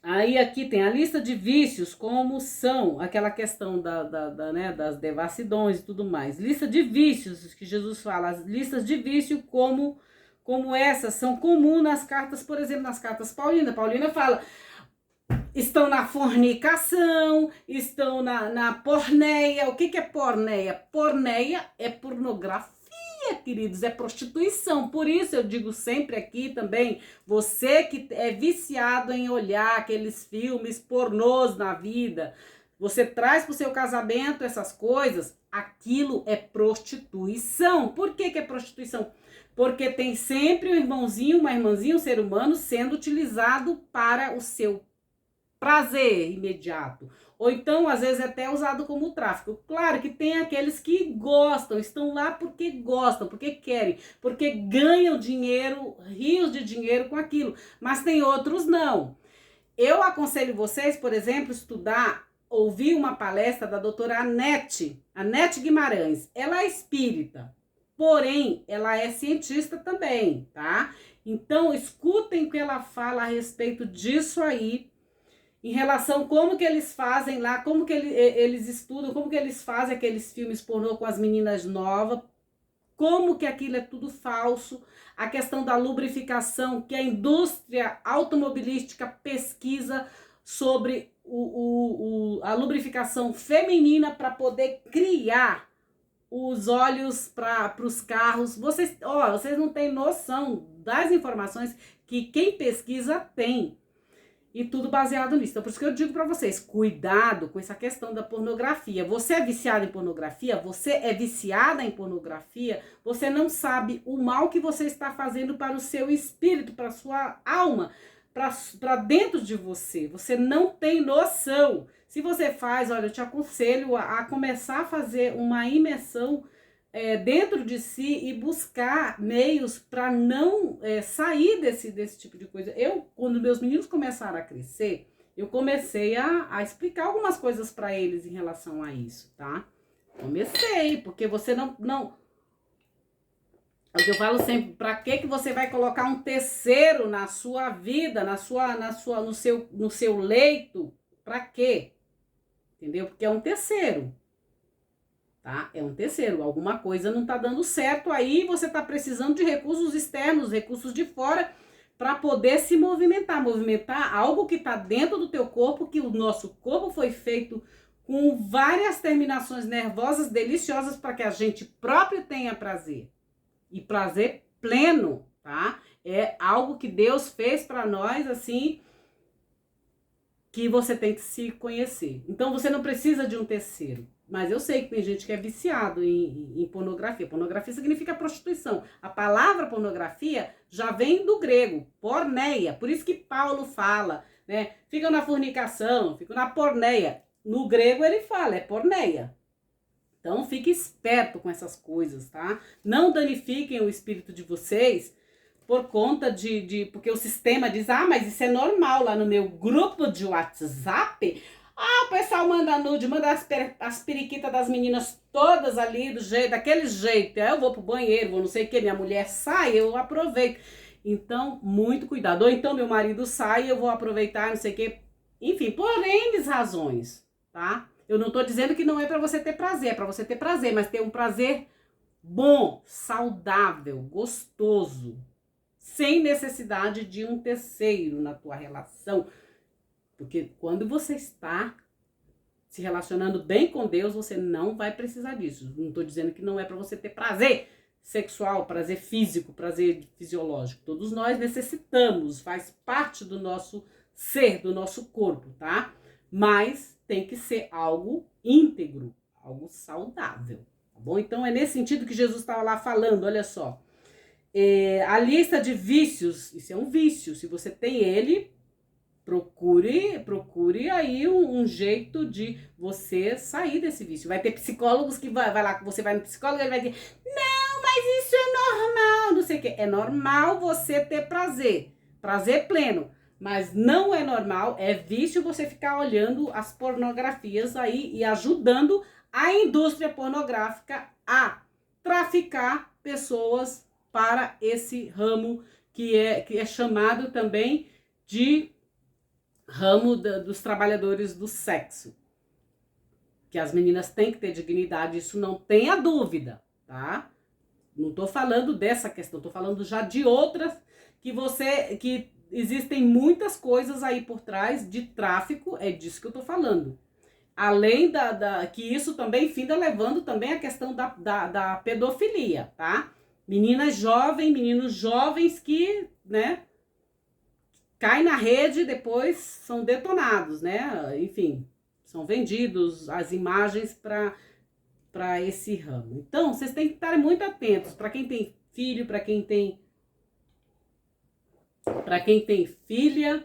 Aí aqui tem a lista de vícios, como são aquela questão né, das devassidões e tudo mais. Lista de vícios que Jesus fala, as listas de vício como essas são comuns nas cartas, por exemplo, nas cartas Paulina. Paulina fala, estão na fornicação, estão na porneia. O que é porneia? Porneia é pornografia, queridos, é prostituição. Por isso eu digo sempre aqui também, você que é viciado em olhar aqueles filmes pornôs na vida, você traz para o seu casamento essas coisas, aquilo é prostituição. Por que é prostituição? Porque tem sempre um irmãozinho, uma irmãzinha, um ser humano sendo utilizado para o seu prazer imediato. Ou então, às vezes, até usado como tráfico. Claro que tem aqueles que gostam, estão lá porque gostam, porque querem, porque ganham dinheiro, rios de dinheiro com aquilo. Mas tem outros não. Eu aconselho vocês, por exemplo, ouvir uma palestra da doutora Anete Guimarães. Ela é espírita, porém, ela é cientista também, tá? Então, escutem o que ela fala a respeito disso aí, em relação a como que eles fazem lá, como que eles estudam, como que eles fazem aqueles filmes pornô com as meninas novas, como que aquilo é tudo falso, a questão da lubrificação, que a indústria automobilística pesquisa sobre a lubrificação feminina para poder criar os olhos para os carros. Vocês não têm noção das informações que quem pesquisa tem. E tudo baseado nisso. Então, por isso que eu digo para vocês, cuidado com essa questão da pornografia. Você é viciado em pornografia? Você é viciada em pornografia? Você não sabe o mal que você está fazendo para o seu espírito, para a sua alma, para dentro de você. Você não tem noção. Se você faz, olha, eu te aconselho a começar a fazer uma imersão dentro de si e buscar meios para não sair desse tipo de coisa. Quando meus meninos começaram a crescer, eu comecei a explicar algumas coisas para eles em relação a isso, tá? Comecei, porque você não é o que eu falo sempre, para que você vai colocar um terceiro na sua vida, no seu leito? Para quê? Entendeu? Porque é um terceiro. Tá? É um terceiro, alguma coisa não tá dando certo aí, você tá precisando de recursos externos, recursos de fora, para poder se movimentar algo que tá dentro do teu corpo, que o nosso corpo foi feito com várias terminações nervosas deliciosas para que a gente próprio tenha prazer, e prazer pleno, tá? É algo que Deus fez para nós, assim, que você tem que se conhecer. Então você não precisa de um terceiro. Mas eu sei que tem gente que é viciado em pornografia. Pornografia significa prostituição. A palavra pornografia já vem do grego, porneia. Por isso que Paulo fala, né? Fica na fornicação, fica na porneia. No grego ele fala, é porneia. Então fique esperto com essas coisas, tá? Não danifiquem o espírito de vocês por conta porque o sistema diz, mas isso é normal lá no meu grupo de WhatsApp. O pessoal manda nude, manda as periquitas das meninas todas ali, daquele jeito. Aí eu vou pro banheiro, vou não sei o que, minha mulher sai, eu aproveito. Então, muito cuidado. Ou então meu marido sai, eu vou aproveitar, não sei o que. Enfim, por N razões, tá? Eu não tô dizendo que não é pra você ter prazer, é pra você ter prazer, mas ter um prazer bom, saudável, gostoso, sem necessidade de um terceiro na tua relação. Porque quando você está se relacionando bem com Deus, você não vai precisar disso. Não estou dizendo que não é para você ter prazer sexual, prazer físico, prazer fisiológico. Todos nós necessitamos, faz parte do nosso ser, do nosso corpo, tá? Mas tem que ser algo íntegro, algo saudável, tá bom? Então é nesse sentido que Jesus estava lá falando, olha só. A lista de vícios, isso é um vício. Se você tem ele, procure aí um jeito de você sair desse vício. Vai ter psicólogos que vai lá, você vai no psicólogo e ele vai dizer, não, mas isso é normal, não sei o que. É normal você ter prazer pleno, mas não é normal, é vício você ficar olhando as pornografias aí e ajudando a indústria pornográfica a traficar pessoas para esse ramo que é chamado também de ramo dos trabalhadores do sexo. Que as meninas têm que ter dignidade, isso não tenha dúvida, tá? Não tô falando dessa questão, tô falando já de outras que existem muitas coisas aí por trás de tráfico, é disso que eu tô falando. Além que isso também finda levando também a questão da pedofilia, tá? Meninas jovens, meninos jovens que, né, caem na rede e depois são detonados, né? Enfim, são vendidos as imagens para esse ramo. Então, vocês têm que estar muito atentos. Para quem tem filho, para quem tem filha,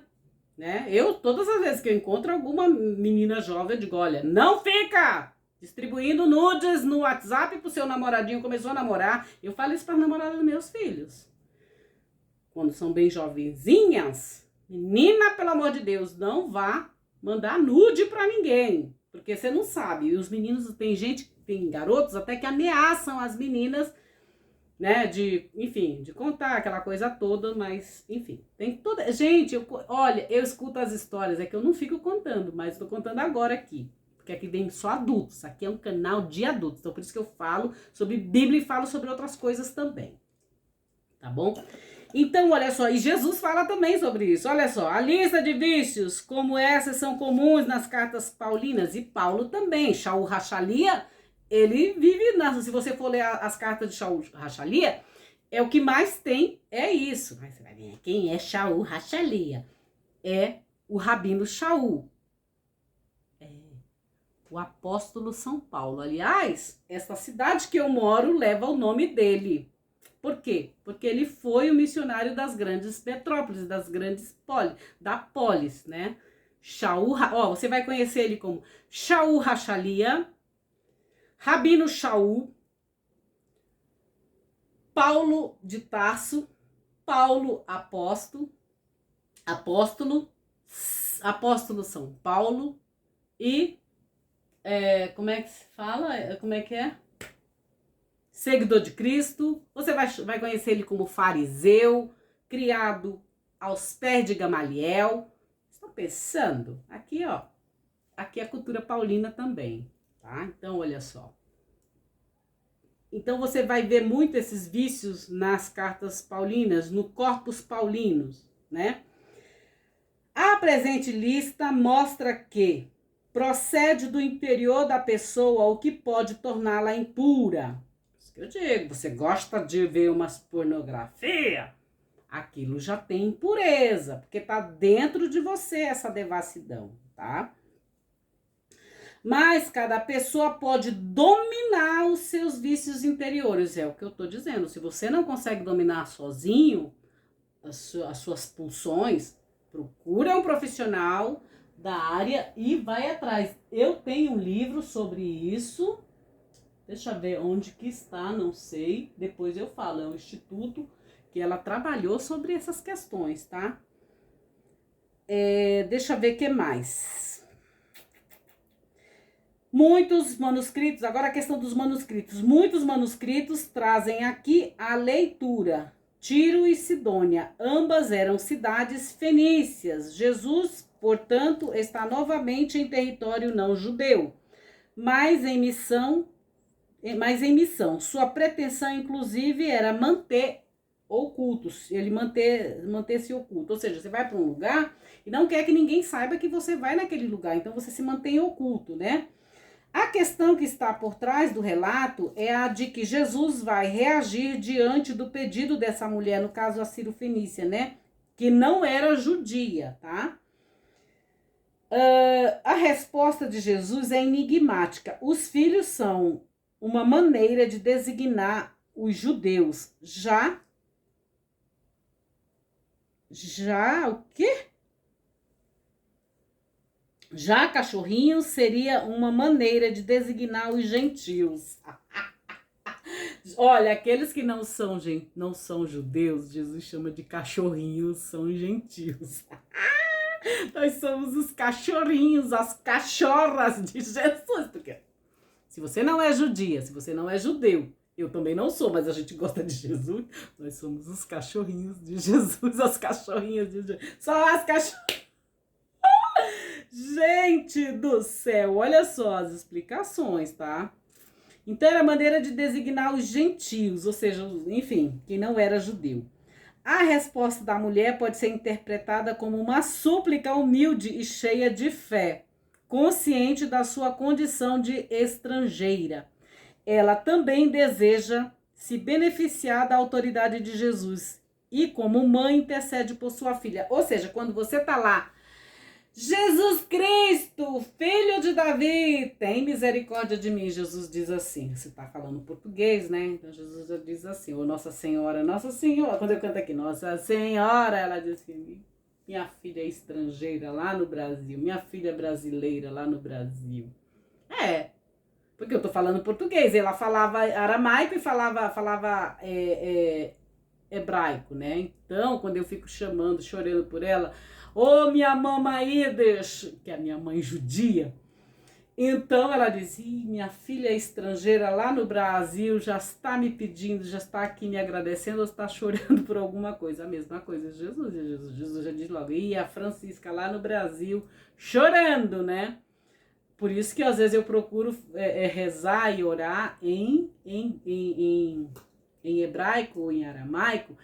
né? Todas as vezes que eu encontro alguma menina jovem, eu digo, olha, não fica distribuindo nudes no WhatsApp pro seu namoradinho, começou a namorar. Eu falo isso para namorada dos meus filhos. Quando são bem jovenzinhas, Menina, pelo amor de Deus, não vá mandar nude pra ninguém, porque você não sabe. E os meninos, tem garotos até que ameaçam as meninas, né, enfim, de contar aquela coisa toda, mas, enfim, tem toda... Gente, olha, eu escuto as histórias, é que eu não fico contando, mas tô contando agora aqui, porque aqui vem só adultos, aqui é um canal de adultos, então por isso que eu falo sobre Bíblia e falo sobre outras coisas também, tá bom? Então, olha só, e Jesus fala também sobre isso, olha só, a lista de vícios como essas são comuns nas cartas paulinas, e Paulo também, Shaul Rachalia, ele vive, se você for ler as cartas de Shaul Rachalia, é o que mais tem, é isso. Mas você vai ver, quem é Shaul Rachalia? É o Rabino Shaul, o apóstolo São Paulo. Aliás, essa cidade que eu moro leva o nome dele. Por quê? Porque ele foi o missionário das grandes metrópoles, da polis, né? Shaul, você vai conhecer ele como Shaul Rachalia, Rabino Shaul, Paulo de Tarso, Paulo apóstolo São Paulo e como é que se fala? Como é que é? Seguidor de Cristo. Você vai conhecer ele como fariseu, criado aos pés de Gamaliel. Estão pensando? Aqui, ó. Aqui é a cultura paulina também, tá? Então, olha só. Então, você vai ver muito esses vícios nas cartas paulinas, no Corpus Paulinos, né? A presente lista mostra que procede do interior da pessoa o que pode torná-la impura. Isso que eu digo, você gosta de ver umas pornografia? Aquilo já tem impureza, porque tá dentro de você essa devassidão, tá? Mas cada pessoa pode dominar os seus vícios interiores, é o que eu tô dizendo. Se você não consegue dominar sozinho as suas pulsões, procura um profissional da área e vai atrás. Eu tenho um livro sobre isso, deixa eu ver onde que está, não sei, depois eu falo, é um instituto que ela trabalhou sobre essas questões, tá? Deixa eu ver o que mais. Muitos manuscritos, agora a questão dos manuscritos, muitos manuscritos trazem aqui a leitura. Tiro e Sidônia, ambas eram cidades fenícias. Jesus, portanto, está novamente em território não judeu, mas em missão. Sua pretensão, inclusive, era manter ocultos, ele manter-se oculto. Ou seja, você vai para um lugar e não quer que ninguém saiba que você vai naquele lugar, então você se mantém oculto, né? A questão que está por trás do relato é a de que Jesus vai reagir diante do pedido dessa mulher, no caso a Ciro-Fenícia, né? Que não era judia, tá? A resposta de Jesus é enigmática. Os filhos são uma maneira de designar os judeus. Já o quê? Já cachorrinho seria uma maneira de designar os gentios. Olha, aqueles que não são judeus, Jesus chama de cachorrinhos, são gentios. Nós somos os cachorrinhos, as cachorras de Jesus. Porque se você não é judia, se você não é judeu, eu também não sou, mas a gente gosta de Jesus, nós somos os cachorrinhos de Jesus, as cachorrinhas de Jesus. Só as cachorrinhas. Gente do céu, olha só as explicações, tá? Então era a maneira de designar os gentios, ou seja, enfim, quem não era judeu. A resposta da mulher pode ser interpretada como uma súplica humilde e cheia de fé, consciente da sua condição de estrangeira. Ela também deseja se beneficiar da autoridade de Jesus e, como mãe, intercede por sua filha. Ou seja, quando você tá lá, Jesus Cristo, filho de Davi, tem misericórdia de mim. Jesus diz assim, você tá falando português, né? Então Jesus diz assim, ou Nossa Senhora, quando eu canto aqui, Nossa Senhora, ela diz assim, minha filha é estrangeira lá no Brasil, minha filha é brasileira lá no Brasil. Porque eu tô falando português, ela falava aramaico e falava hebraico, né? Então, quando eu fico chamando, chorando por ela, ô minha mamaídes, que é a minha mãe judia, então ela diz, minha filha estrangeira lá no Brasil já está me pedindo, já está aqui me agradecendo ou está chorando por alguma coisa. A mesma coisa, Jesus já diz logo, e a Francisca lá no Brasil chorando, né? Por isso que às vezes eu procuro rezar e orar em hebraico ou em aramaico,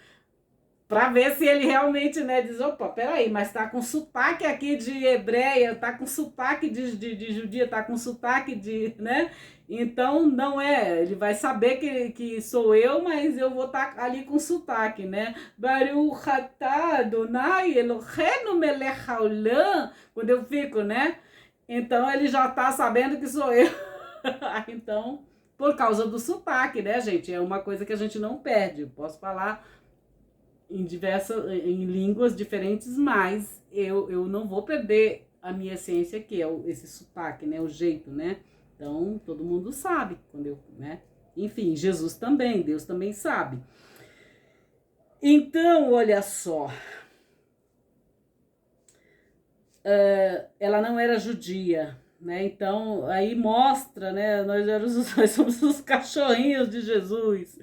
para ver se ele realmente, né, diz, opa, peraí, mas tá com sotaque aqui de hebreia, tá com sotaque de judia, tá com sotaque de, né? Então, não é, ele vai saber que sou eu, mas eu vou estar ali com sotaque, né? Baruch atah Adonai Eloheinu melech haolam, quando eu fico, né? Então, ele já tá sabendo que sou eu. Então, por causa do sotaque, né, gente? É uma coisa que a gente não perde. Eu posso falar em línguas diferentes, mas eu não vou perder a minha essência, que é esse sotaque, né, o jeito, né? Então, todo mundo sabe quando eu, né? Enfim, Jesus também, Deus também sabe. Então, olha só, ela não era judia, né? Então, aí mostra, né? Nós somos os cachorrinhos de Jesus.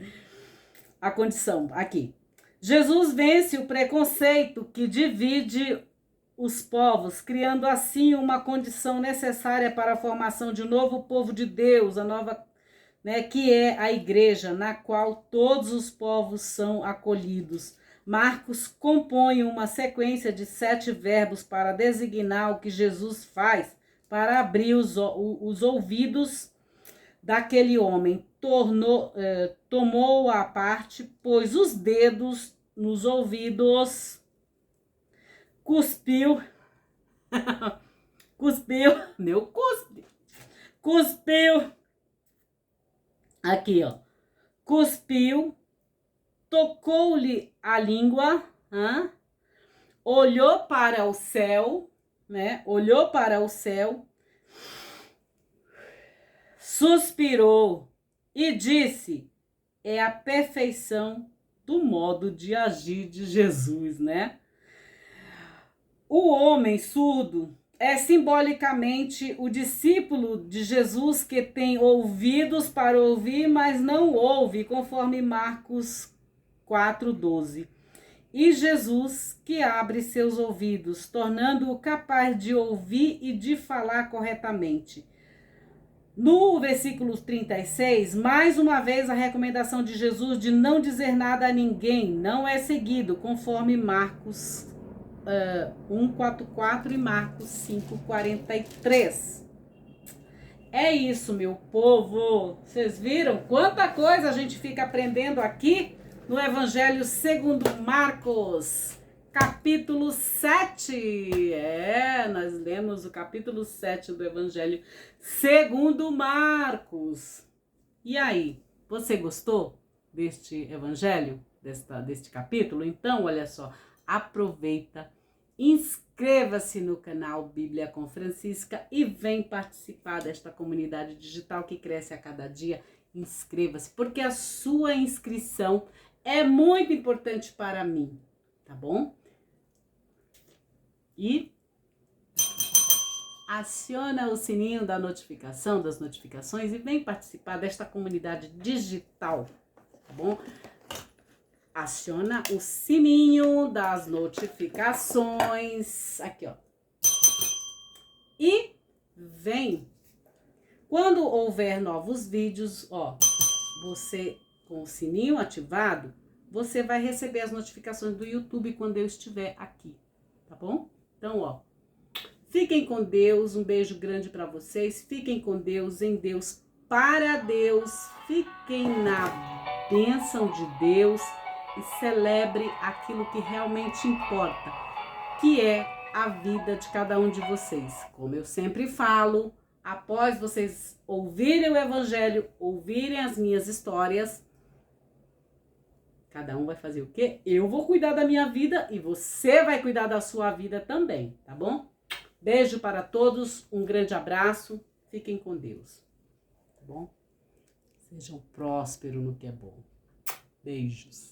A condição, aqui. Jesus vence o preconceito que divide os povos, criando assim uma condição necessária para a formação de um novo povo de Deus, a nova, né, que é a igreja, na qual todos os povos são acolhidos. Marcos compõe uma sequência de 7 verbos para designar o que Jesus faz para abrir os ouvidos daquele homem, tomou a parte, pôs os dedos nos ouvidos, cuspiu, cuspiu, aqui ó, cuspiu, tocou-lhe a língua, olhou para o céu, né? Olhou para o céu, suspirou e disse, é a perfeição do modo de agir de Jesus, né? O homem surdo é simbolicamente o discípulo de Jesus que tem ouvidos para ouvir, mas não ouve, conforme Marcos 4:12. E Jesus que abre seus ouvidos, tornando-o capaz de ouvir e de falar corretamente. No versículo 36, mais uma vez a recomendação de Jesus de não dizer nada a ninguém não é seguido, conforme Marcos 1:44 e Marcos 5:43. É isso, meu povo. Vocês viram quanta coisa a gente fica aprendendo aqui no Evangelho segundo Marcos, capítulo 7. Nós lemos o capítulo 7 do Evangelho segundo Marcos. E aí, você gostou deste Evangelho, deste capítulo? Então, olha só, aproveita, inscreva-se no canal Bíblia com Francisca e vem participar desta comunidade digital que cresce a cada dia. Inscreva-se, porque a sua inscrição é muito importante para mim, tá bom? E aciona o sininho da notificação, das notificações e vem participar desta comunidade digital, tá bom? Aciona o sininho das notificações, aqui ó, e vem. Quando houver novos vídeos, ó, você com o sininho ativado, você vai receber as notificações do YouTube quando eu estiver aqui, tá bom? Então, ó, fiquem com Deus, um beijo grande para vocês, fiquem com Deus, em Deus, para Deus, fiquem na bênção de Deus e celebre aquilo que realmente importa, que é a vida de cada um de vocês. Como eu sempre falo, após vocês ouvirem o Evangelho, ouvirem as minhas histórias, cada um vai fazer o quê? Eu vou cuidar da minha vida e você vai cuidar da sua vida também, tá bom? Beijo para todos, um grande abraço, fiquem com Deus, tá bom? Sejam prósperos no que é bom. Beijos.